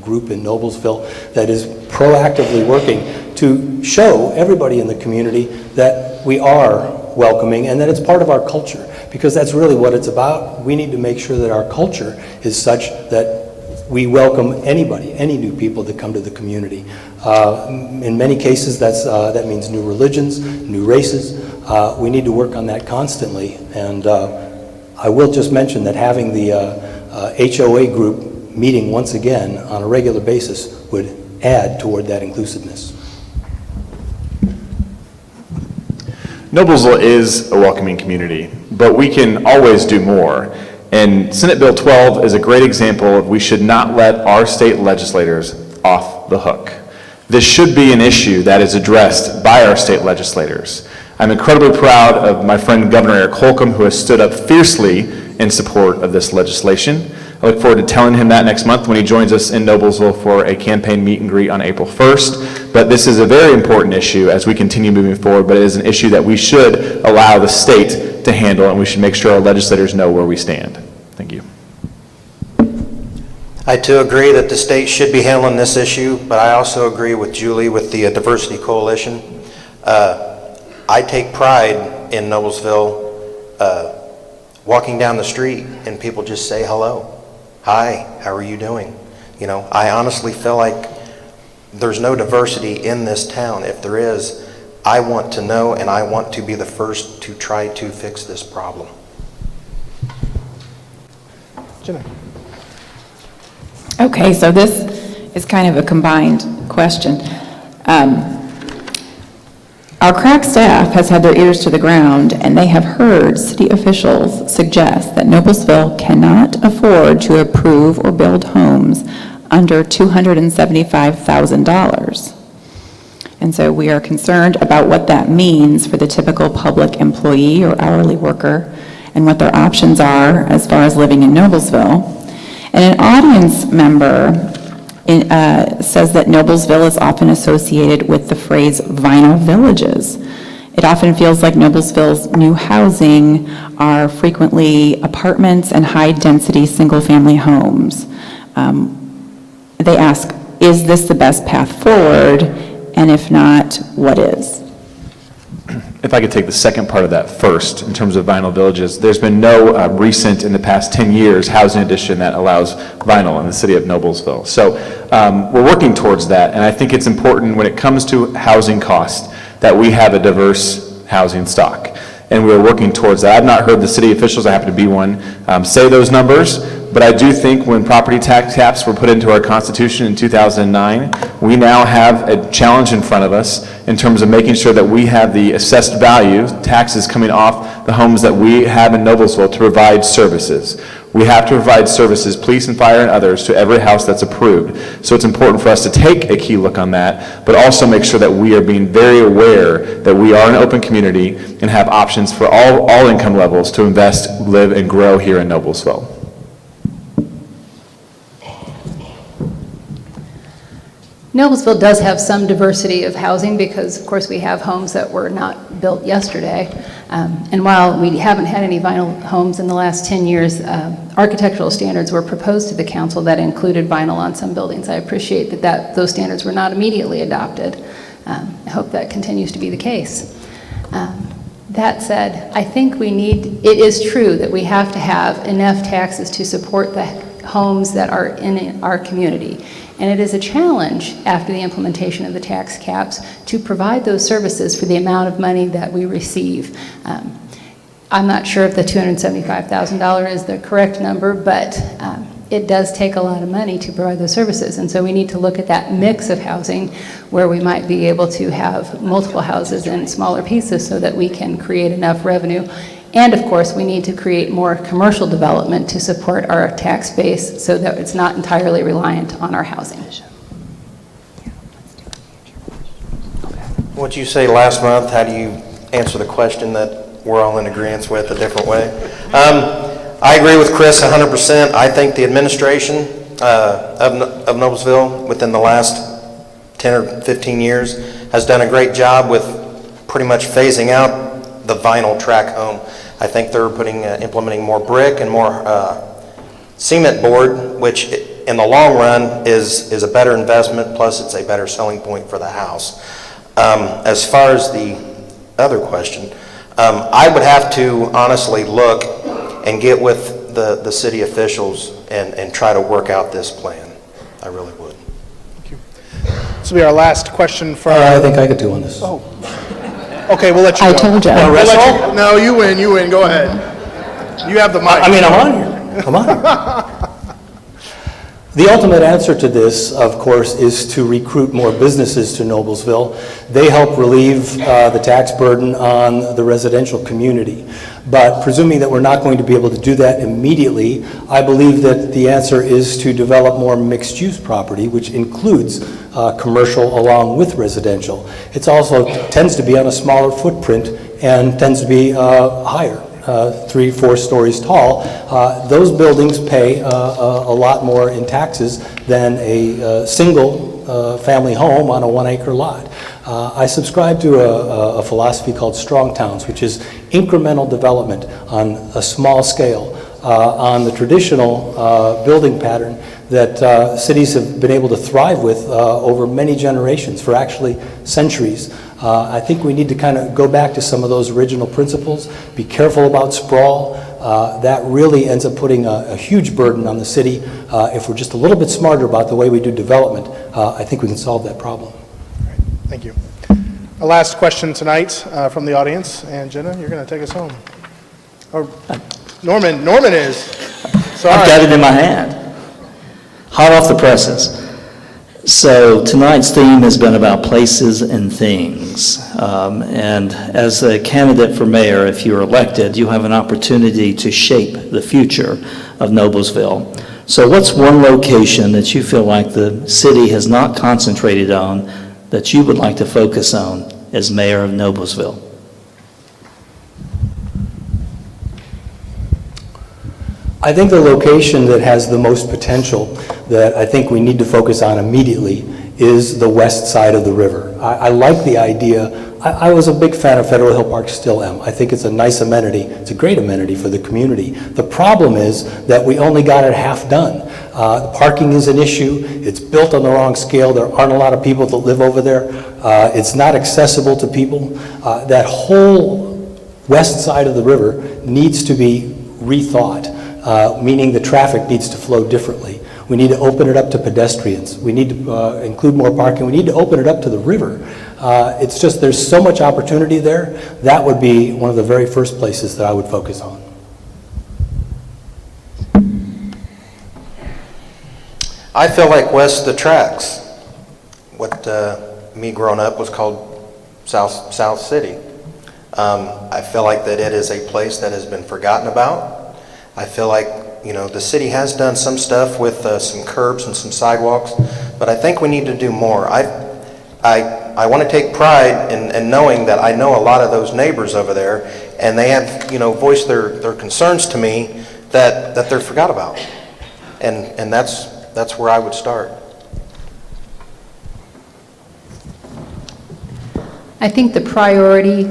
group in Noblesville that is proactively working to show everybody in the community that we are welcoming and that it's part of our culture, because that's really what it's about. We need to make sure that our culture is such that we welcome anybody, any new people that come to the community. In many cases, that means new religions, new races. We need to work on that constantly, and I will just mention that having the HOA group meeting once again on a regular basis would add toward that inclusiveness. Noblesville is a welcoming community, but we can always do more. And Senate Bill 12 is a great example of we should not let our state legislators off the hook. This should be an issue that is addressed by our state legislators. I'm incredibly proud of my friend Governor Eric Holcomb, who has stood up fiercely in support of this legislation. I look forward to telling him that next month when he joins us in Noblesville for a campaign meet and greet on April 1st. But this is a very important issue as we continue moving forward, but it is an issue that we should allow the state to handle, and we should make sure our legislators know where we stand. Thank you. I too agree that the state should be handling this issue, but I also agree with Julie with the Diversity Coalition. I take pride in Noblesville walking down the street and people just say hello. Hi, how are you doing? You know, I honestly feel like there's no diversity in this town. If there is, I want to know, and I want to be the first to try to fix this problem. Okay, so this is kind of a combined question. Our crack staff has had their ears to the ground, and they have heard city officials suggest that Noblesville cannot afford to approve or build homes under $275,000. And so we are concerned about what that means for the typical public employee or hourly worker and what their options are as far as living in Noblesville. And an audience member says that Noblesville is often associated with the phrase vinyl villages. It often feels like Noblesville's new housing are frequently apartments and high-density single-family homes. They ask, is this the best path forward? And if not, what is? If I could take the second part of that first, in terms of vinyl villages, there's been no recent, in the past 10 years, housing addition that allows vinyl in the city of Noblesville. So we're working towards that, and I think it's important when it comes to housing costs that we have a diverse housing stock, and we're working towards that. I've not heard the city officials, I happen to be one, say those numbers, but I do think when property tax caps were put into our Constitution in 2009, we now have a challenge in front of us in terms of making sure that we have the assessed value, taxes coming off the homes that we have in Noblesville to provide services. We have to provide services, police and fire and others, to every house that's approved. So it's important for us to take a key look on that, but also make sure that we are being very aware that we are an open community and have options for all income levels to invest, live, and grow here in Noblesville. Noblesville does have some diversity of housing because, of course, we have homes that were not built yesterday. And while we haven't had any vinyl homes in the last 10 years, architectural standards were proposed to the council that included vinyl on some buildings. I appreciate that those standards were not immediately adopted. I hope that continues to be the case. That said, I think it is true that we have to have enough taxes to support the homes that are in our community. And it is a challenge after the implementation of the tax caps to provide those services for the amount of money that we receive. I'm not sure if the $275,000 is the correct number, but it does take a lot of money to provide those services. And so we need to look at that mix of housing where we might be able to have multiple houses in smaller pieces so that we can create enough revenue. And of course, we need to create more commercial development to support our tax base so that it's not entirely reliant on our housing. What you say last month, how do you answer the question that we're all in agreement with a different way? I agree with Chris 100%. I think the administration of Noblesville within the last 10 or 15 years has done a great job with pretty much phasing out the vinyl track home. I think they're implementing more brick and more cement board, which in the long run is a better investment, plus it's a better selling point for the house. As far as the other question, I would have to honestly look and get with the city officials and try to work out this plan. I really would. Thank you. This will be our last question for... I think I could do on this. Oh. Okay, we'll let you go. I told you. We'll let you, no, you win, go ahead. You have the mic. I mean, I'm on here. I'm on here. The ultimate answer to this, of course, is to recruit more businesses to Noblesville. They help relieve the tax burden on the residential community. But presuming that we're not going to be able to do that immediately, I believe that the answer is to develop more mixed-use property, which includes commercial along with residential. It also tends to be on a smaller footprint and tends to be higher. 3-4 stories tall. Those buildings pay a lot more in taxes than a single family home on a 1-acre lot. I subscribe to a philosophy called strong towns, which is incremental development on a small scale on the traditional building pattern that cities have been able to thrive with over many generations, for actually centuries. I think we need to kind of go back to some of those original principles, be careful about sprawl, that really ends up putting a huge burden on the city. If we're just a little bit smarter about the way we do development, I think we can solve that problem. Thank you. Our last question tonight from the audience, and Jenna, you're going to take us home. Or Norman is. Sorry. I've got it in my hand. Hot off the presses. So tonight's theme has been about places and things. And as a candidate for mayor, if you're elected, you have an opportunity to shape the future of Noblesville. So what's one location that you feel like the city has not concentrated on that you would like to focus on as mayor of Noblesville? I think the location that has the most potential that I think we need to focus on immediately is the west side of the river. I like the idea. I was a big fan of Federal Hill Park, still am. I think it's a nice amenity. It's a great amenity for the community. The problem is that we only got it half done. Parking is an issue. It's built on the wrong scale. There aren't a lot of people that live over there. It's not accessible to people. That whole west side of the river needs to be rethought. Meaning the traffic needs to flow differently. We need to open it up to pedestrians. We need to include more parking. We need to open it up to the river. It's just there's so much opportunity there. That would be one of the very first places that I would focus on. I feel like west of the tracks, what me growing up was called South City. I feel like that it is a place that has been forgotten about. I feel like, the city has done some stuff with some curbs and some sidewalks, but I think we need to do more. I want to take pride in knowing that I know a lot of those neighbors over there, and they have, voiced their concerns to me that they're forgot about. And that's where I would start. I think the priority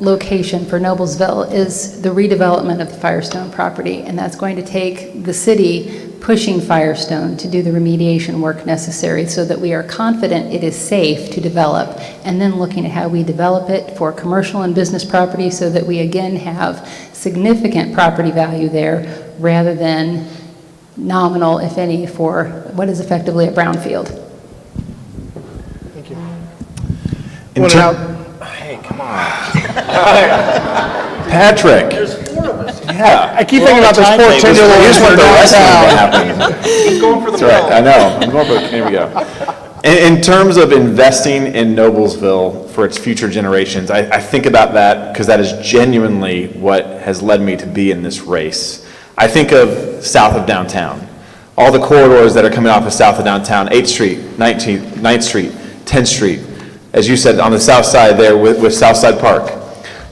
location for Noblesville is the redevelopment of the Firestone property, and that's going to take the city pushing Firestone to do the remediation work necessary so that we are confident it is safe to develop, and then looking at how we develop it for commercial and business property so that we again have significant property value there rather than nominal, if any, for what is effectively a brownfield. Thank you. Hey, come on. Patrick. There's 4 of us. Yeah. I keep thinking about this poor 10-year-old. Here's what the rest of downtown. them happen. He's going for the That's right, ball. I know. I'm going for, here we go. In terms of investing in Noblesville for its future generations, I think about that because that is genuinely what has led me to be in this race. I think of south of downtown. All the corridors that are coming off of south of downtown, 8th Street, 9th Street, 10th Street. As you said, on the south side there with Southside Park.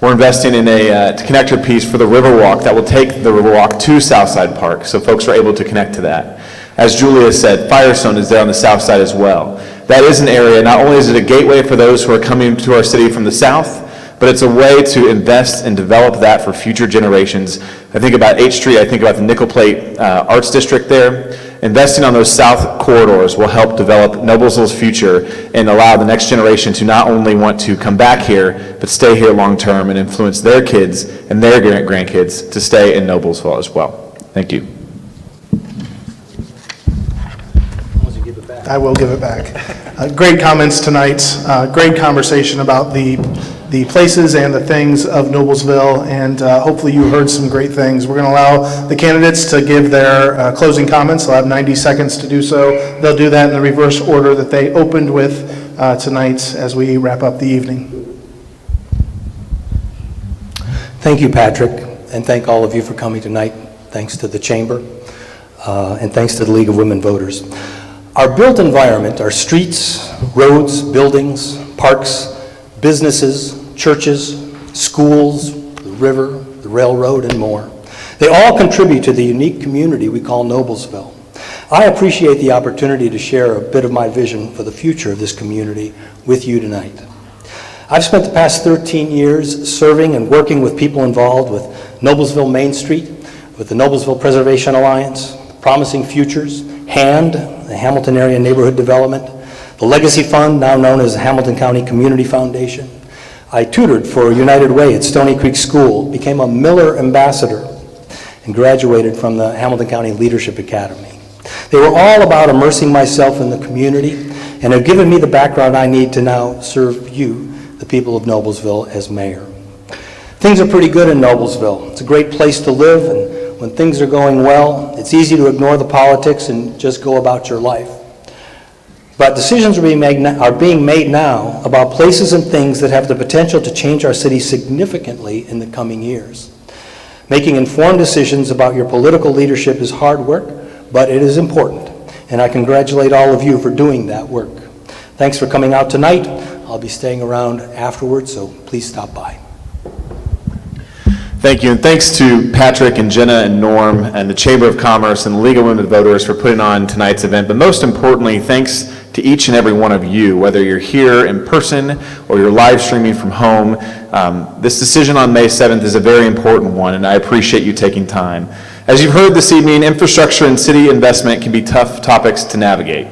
We're investing in a connector piece for the Riverwalk that will take the Riverwalk to Southside Park, so folks are able to connect to that. As Julia said, Firestone is there on the south side as well. That is an area, not only is it a gateway for those who are coming to our city from the south, but it's a way to invest and develop that for future generations. I think about 8th Street, I think about the Nickel Plate Arts District there. Investing on those south corridors will help develop Noblesville's future and allow the next generation to not only want to come back here, but stay here long term and influence their kids and their grandkids to stay in Noblesville as well. Thank you. I will give it back. Great comments tonight. Great conversation about the places and the things of Noblesville, and hopefully you heard some great things. We're going to allow the candidates to give their closing comments. They'll have 90 seconds to do so. They'll do that in the reverse order that they opened with tonight as we wrap up the evening. Thank you, Patrick, and thank all of you for coming tonight. Thanks to the Chamber, and thanks to the League of Women Voters. Our built environment, our streets, roads, buildings, parks, businesses, churches, schools, the river, the railroad, and more, they all contribute to the unique community we call Noblesville. I appreciate the opportunity to share a bit of my vision for the future of this community with you tonight. I've spent the past 13 years serving and working with people involved with Noblesville Main Street, with the Noblesville Preservation Alliance, Promising Futures, HAND, the Hamilton Area Neighborhood Development, the Legacy Fund, now known as the Hamilton County Community Foundation. I tutored for United Way at Stony Creek School, became a Miller Ambassador, and graduated from the Hamilton County Leadership Academy. They were all about immersing myself in the community and have given me the background I need to now serve you, the people of Noblesville, as mayor. Things are pretty good in Noblesville. It's a great place to live, and when things are going well, it's easy to ignore the politics and just go about your life. But decisions are being made now about places and things that have the potential to change our city significantly in the coming years. Making informed decisions about your political leadership is hard work, but it is important, and I congratulate all of you for doing that work. Thanks for coming out tonight. I'll be staying around afterwards, so please stop by. Thank you, and thanks to Patrick and Jenna and Norm and the Chamber of Commerce and the League of Women Voters for putting on tonight's event. But most importantly, thanks to each and every one of you, whether you're here in person or you're live streaming from home. This decision on May 7th is a very important one, and I appreciate you taking time. As you've heard this evening, infrastructure and city investment can be tough topics to navigate.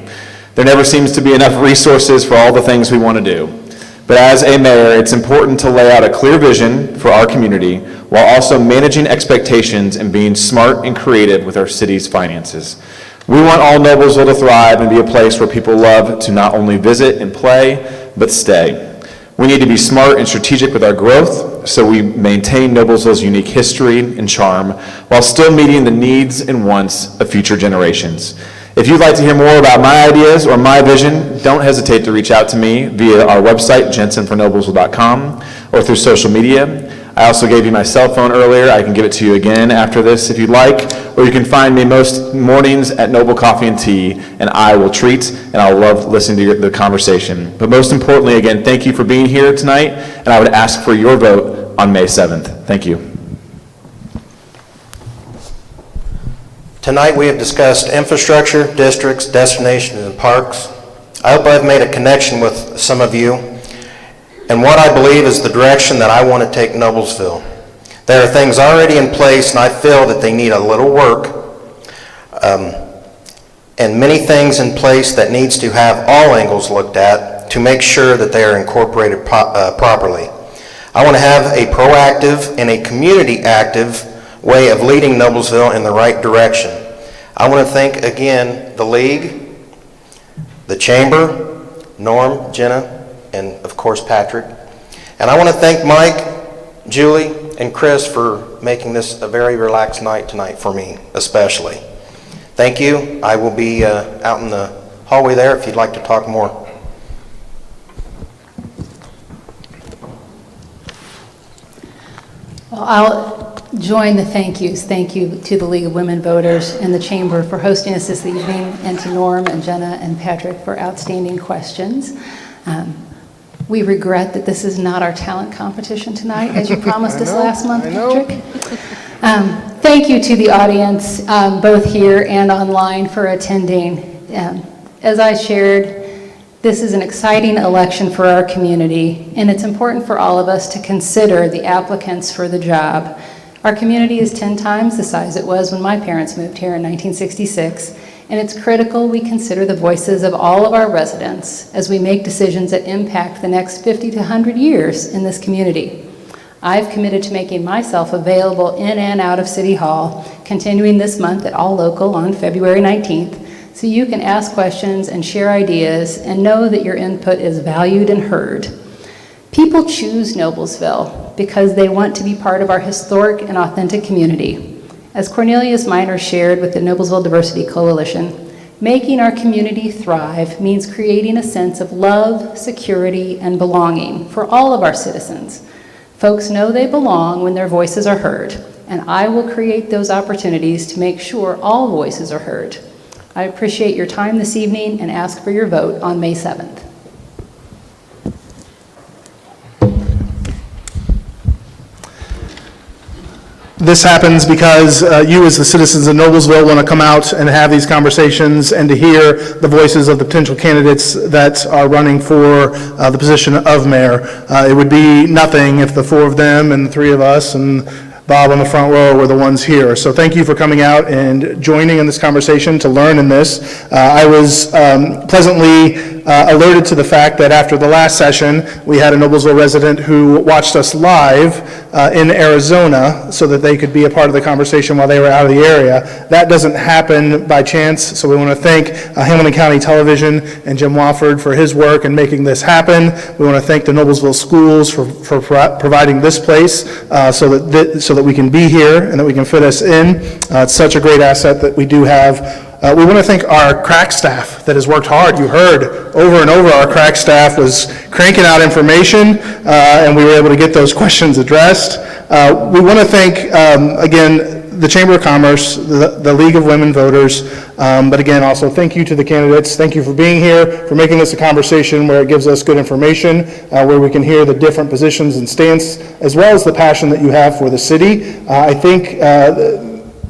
There never seems to be enough resources for all the things we want to do. But as a mayor, it's important to lay out a clear vision for our community while also managing expectations and being smart and creative with our city's finances. We want all Noblesville to thrive and be a place where people love to not only visit and play, but stay. We need to be smart and strategic with our growth so we maintain Noblesville's unique history and charm while still meeting the needs and wants of future generations. If you'd like to hear more about my ideas or my vision, don't hesitate to reach out to me via our website, jensenfornoblesville.com, or through social media. I also gave you my cell phone earlier. I can give it to you again after this if you'd like, or you can find me most mornings at Noble Coffee and Tea, and I will treat, and I'll love listening to the conversation. But most importantly, again, thank you for being here tonight, and I would ask for your vote on May 7th. Thank you. Tonight we have discussed infrastructure, districts, destinations, and parks. I hope I've made a connection with some of you and what I believe is the direction that I want to take Noblesville. There are things already in place, and I feel that they need a little work, and many things in place that needs to have all angles looked at to make sure that they are incorporated properly. I want to have a proactive and a community active way of leading Noblesville in the right direction. I want to thank again the League, the Chamber, Norm, Jenna, and of course Patrick. And I want to thank Mike, Julie, and Chris for making this a very relaxed night tonight for me, especially. Thank you. I will be out in the hallway there if you'd like to talk more. Well, I'll join the thank yous. Thank you to the League of Women Voters and the Chamber for hosting us this evening, and to Norm and Jenna and Patrick for outstanding questions. We regret that this is not our talent competition tonight, as you promised us last month, Patrick. Thank you to the audience, both here and online, for attending. As I shared, this is an exciting election for our community, and it's important for all of us to consider the applicants for the job. Our community is 10 times the size it was when my parents moved here in 1966, and it's critical we consider the voices of all of our residents as we make decisions that impact the next 50 to 100 years in this community. I've committed to making myself available in and out of City Hall, continuing this month at All Local on February 19th, so you can ask questions and share ideas and know that your input is valued and heard. People choose Noblesville because they want to be part of our historic and authentic community. As Cornelius Minor shared with the Noblesville Diversity Coalition, making our community thrive means creating a sense of love, security, and belonging for all of our citizens. Folks know they belong when their voices are heard, and I will create those opportunities to make sure all voices are heard. I appreciate your time this evening and ask for your vote on May 7th. This happens because you as the citizens of Noblesville want to come out and have these conversations and to hear the voices of the potential candidates that are running for the position of mayor. It would be nothing if the four of them and the three of us and Bob on the front row were the ones here. So thank you for coming out and joining in this conversation to learn in this. I was pleasantly alerted to the fact that after the last session, we had a Noblesville resident who watched us live in Arizona so that they could be a part of the conversation while they were out of the area. That doesn't happen by chance, so we want to thank Hamilton County Television and Jim Wofford for his work in making this happen. We want to thank the Noblesville schools for providing this place so that we can be here and that we can fit us in. It's such a great asset that we do have. We want to thank our crack staff that has worked hard. You heard over and over our crack staff was cranking out information, and we were able to get those questions addressed. We want to thank, again, the Chamber of Commerce, the League of Women Voters, but again, also thank you to the candidates. Thank you for being here, for making this a conversation where it gives us good information, where we can hear the different positions and stance, as well as the passion that you have for the city. I think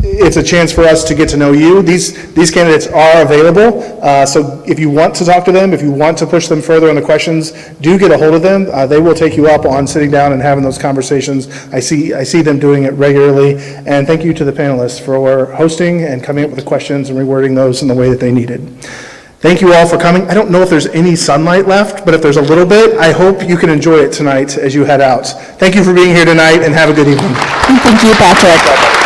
it's a chance for us to get to know you. These candidates are available, so if you want to talk to them, if you want to push them further on the questions, do get a hold of them. They will take you up on sitting down and having those conversations. I see them doing it regularly, and thank you to the panelists for hosting and coming up with the questions and rewording those in the way that they needed. Thank you all for coming. I don't know if there's any sunlight left, but if there's a little bit, I hope you can enjoy it tonight as you head out. Thank you for being here tonight, and have a good evening. Thank you, Patrick.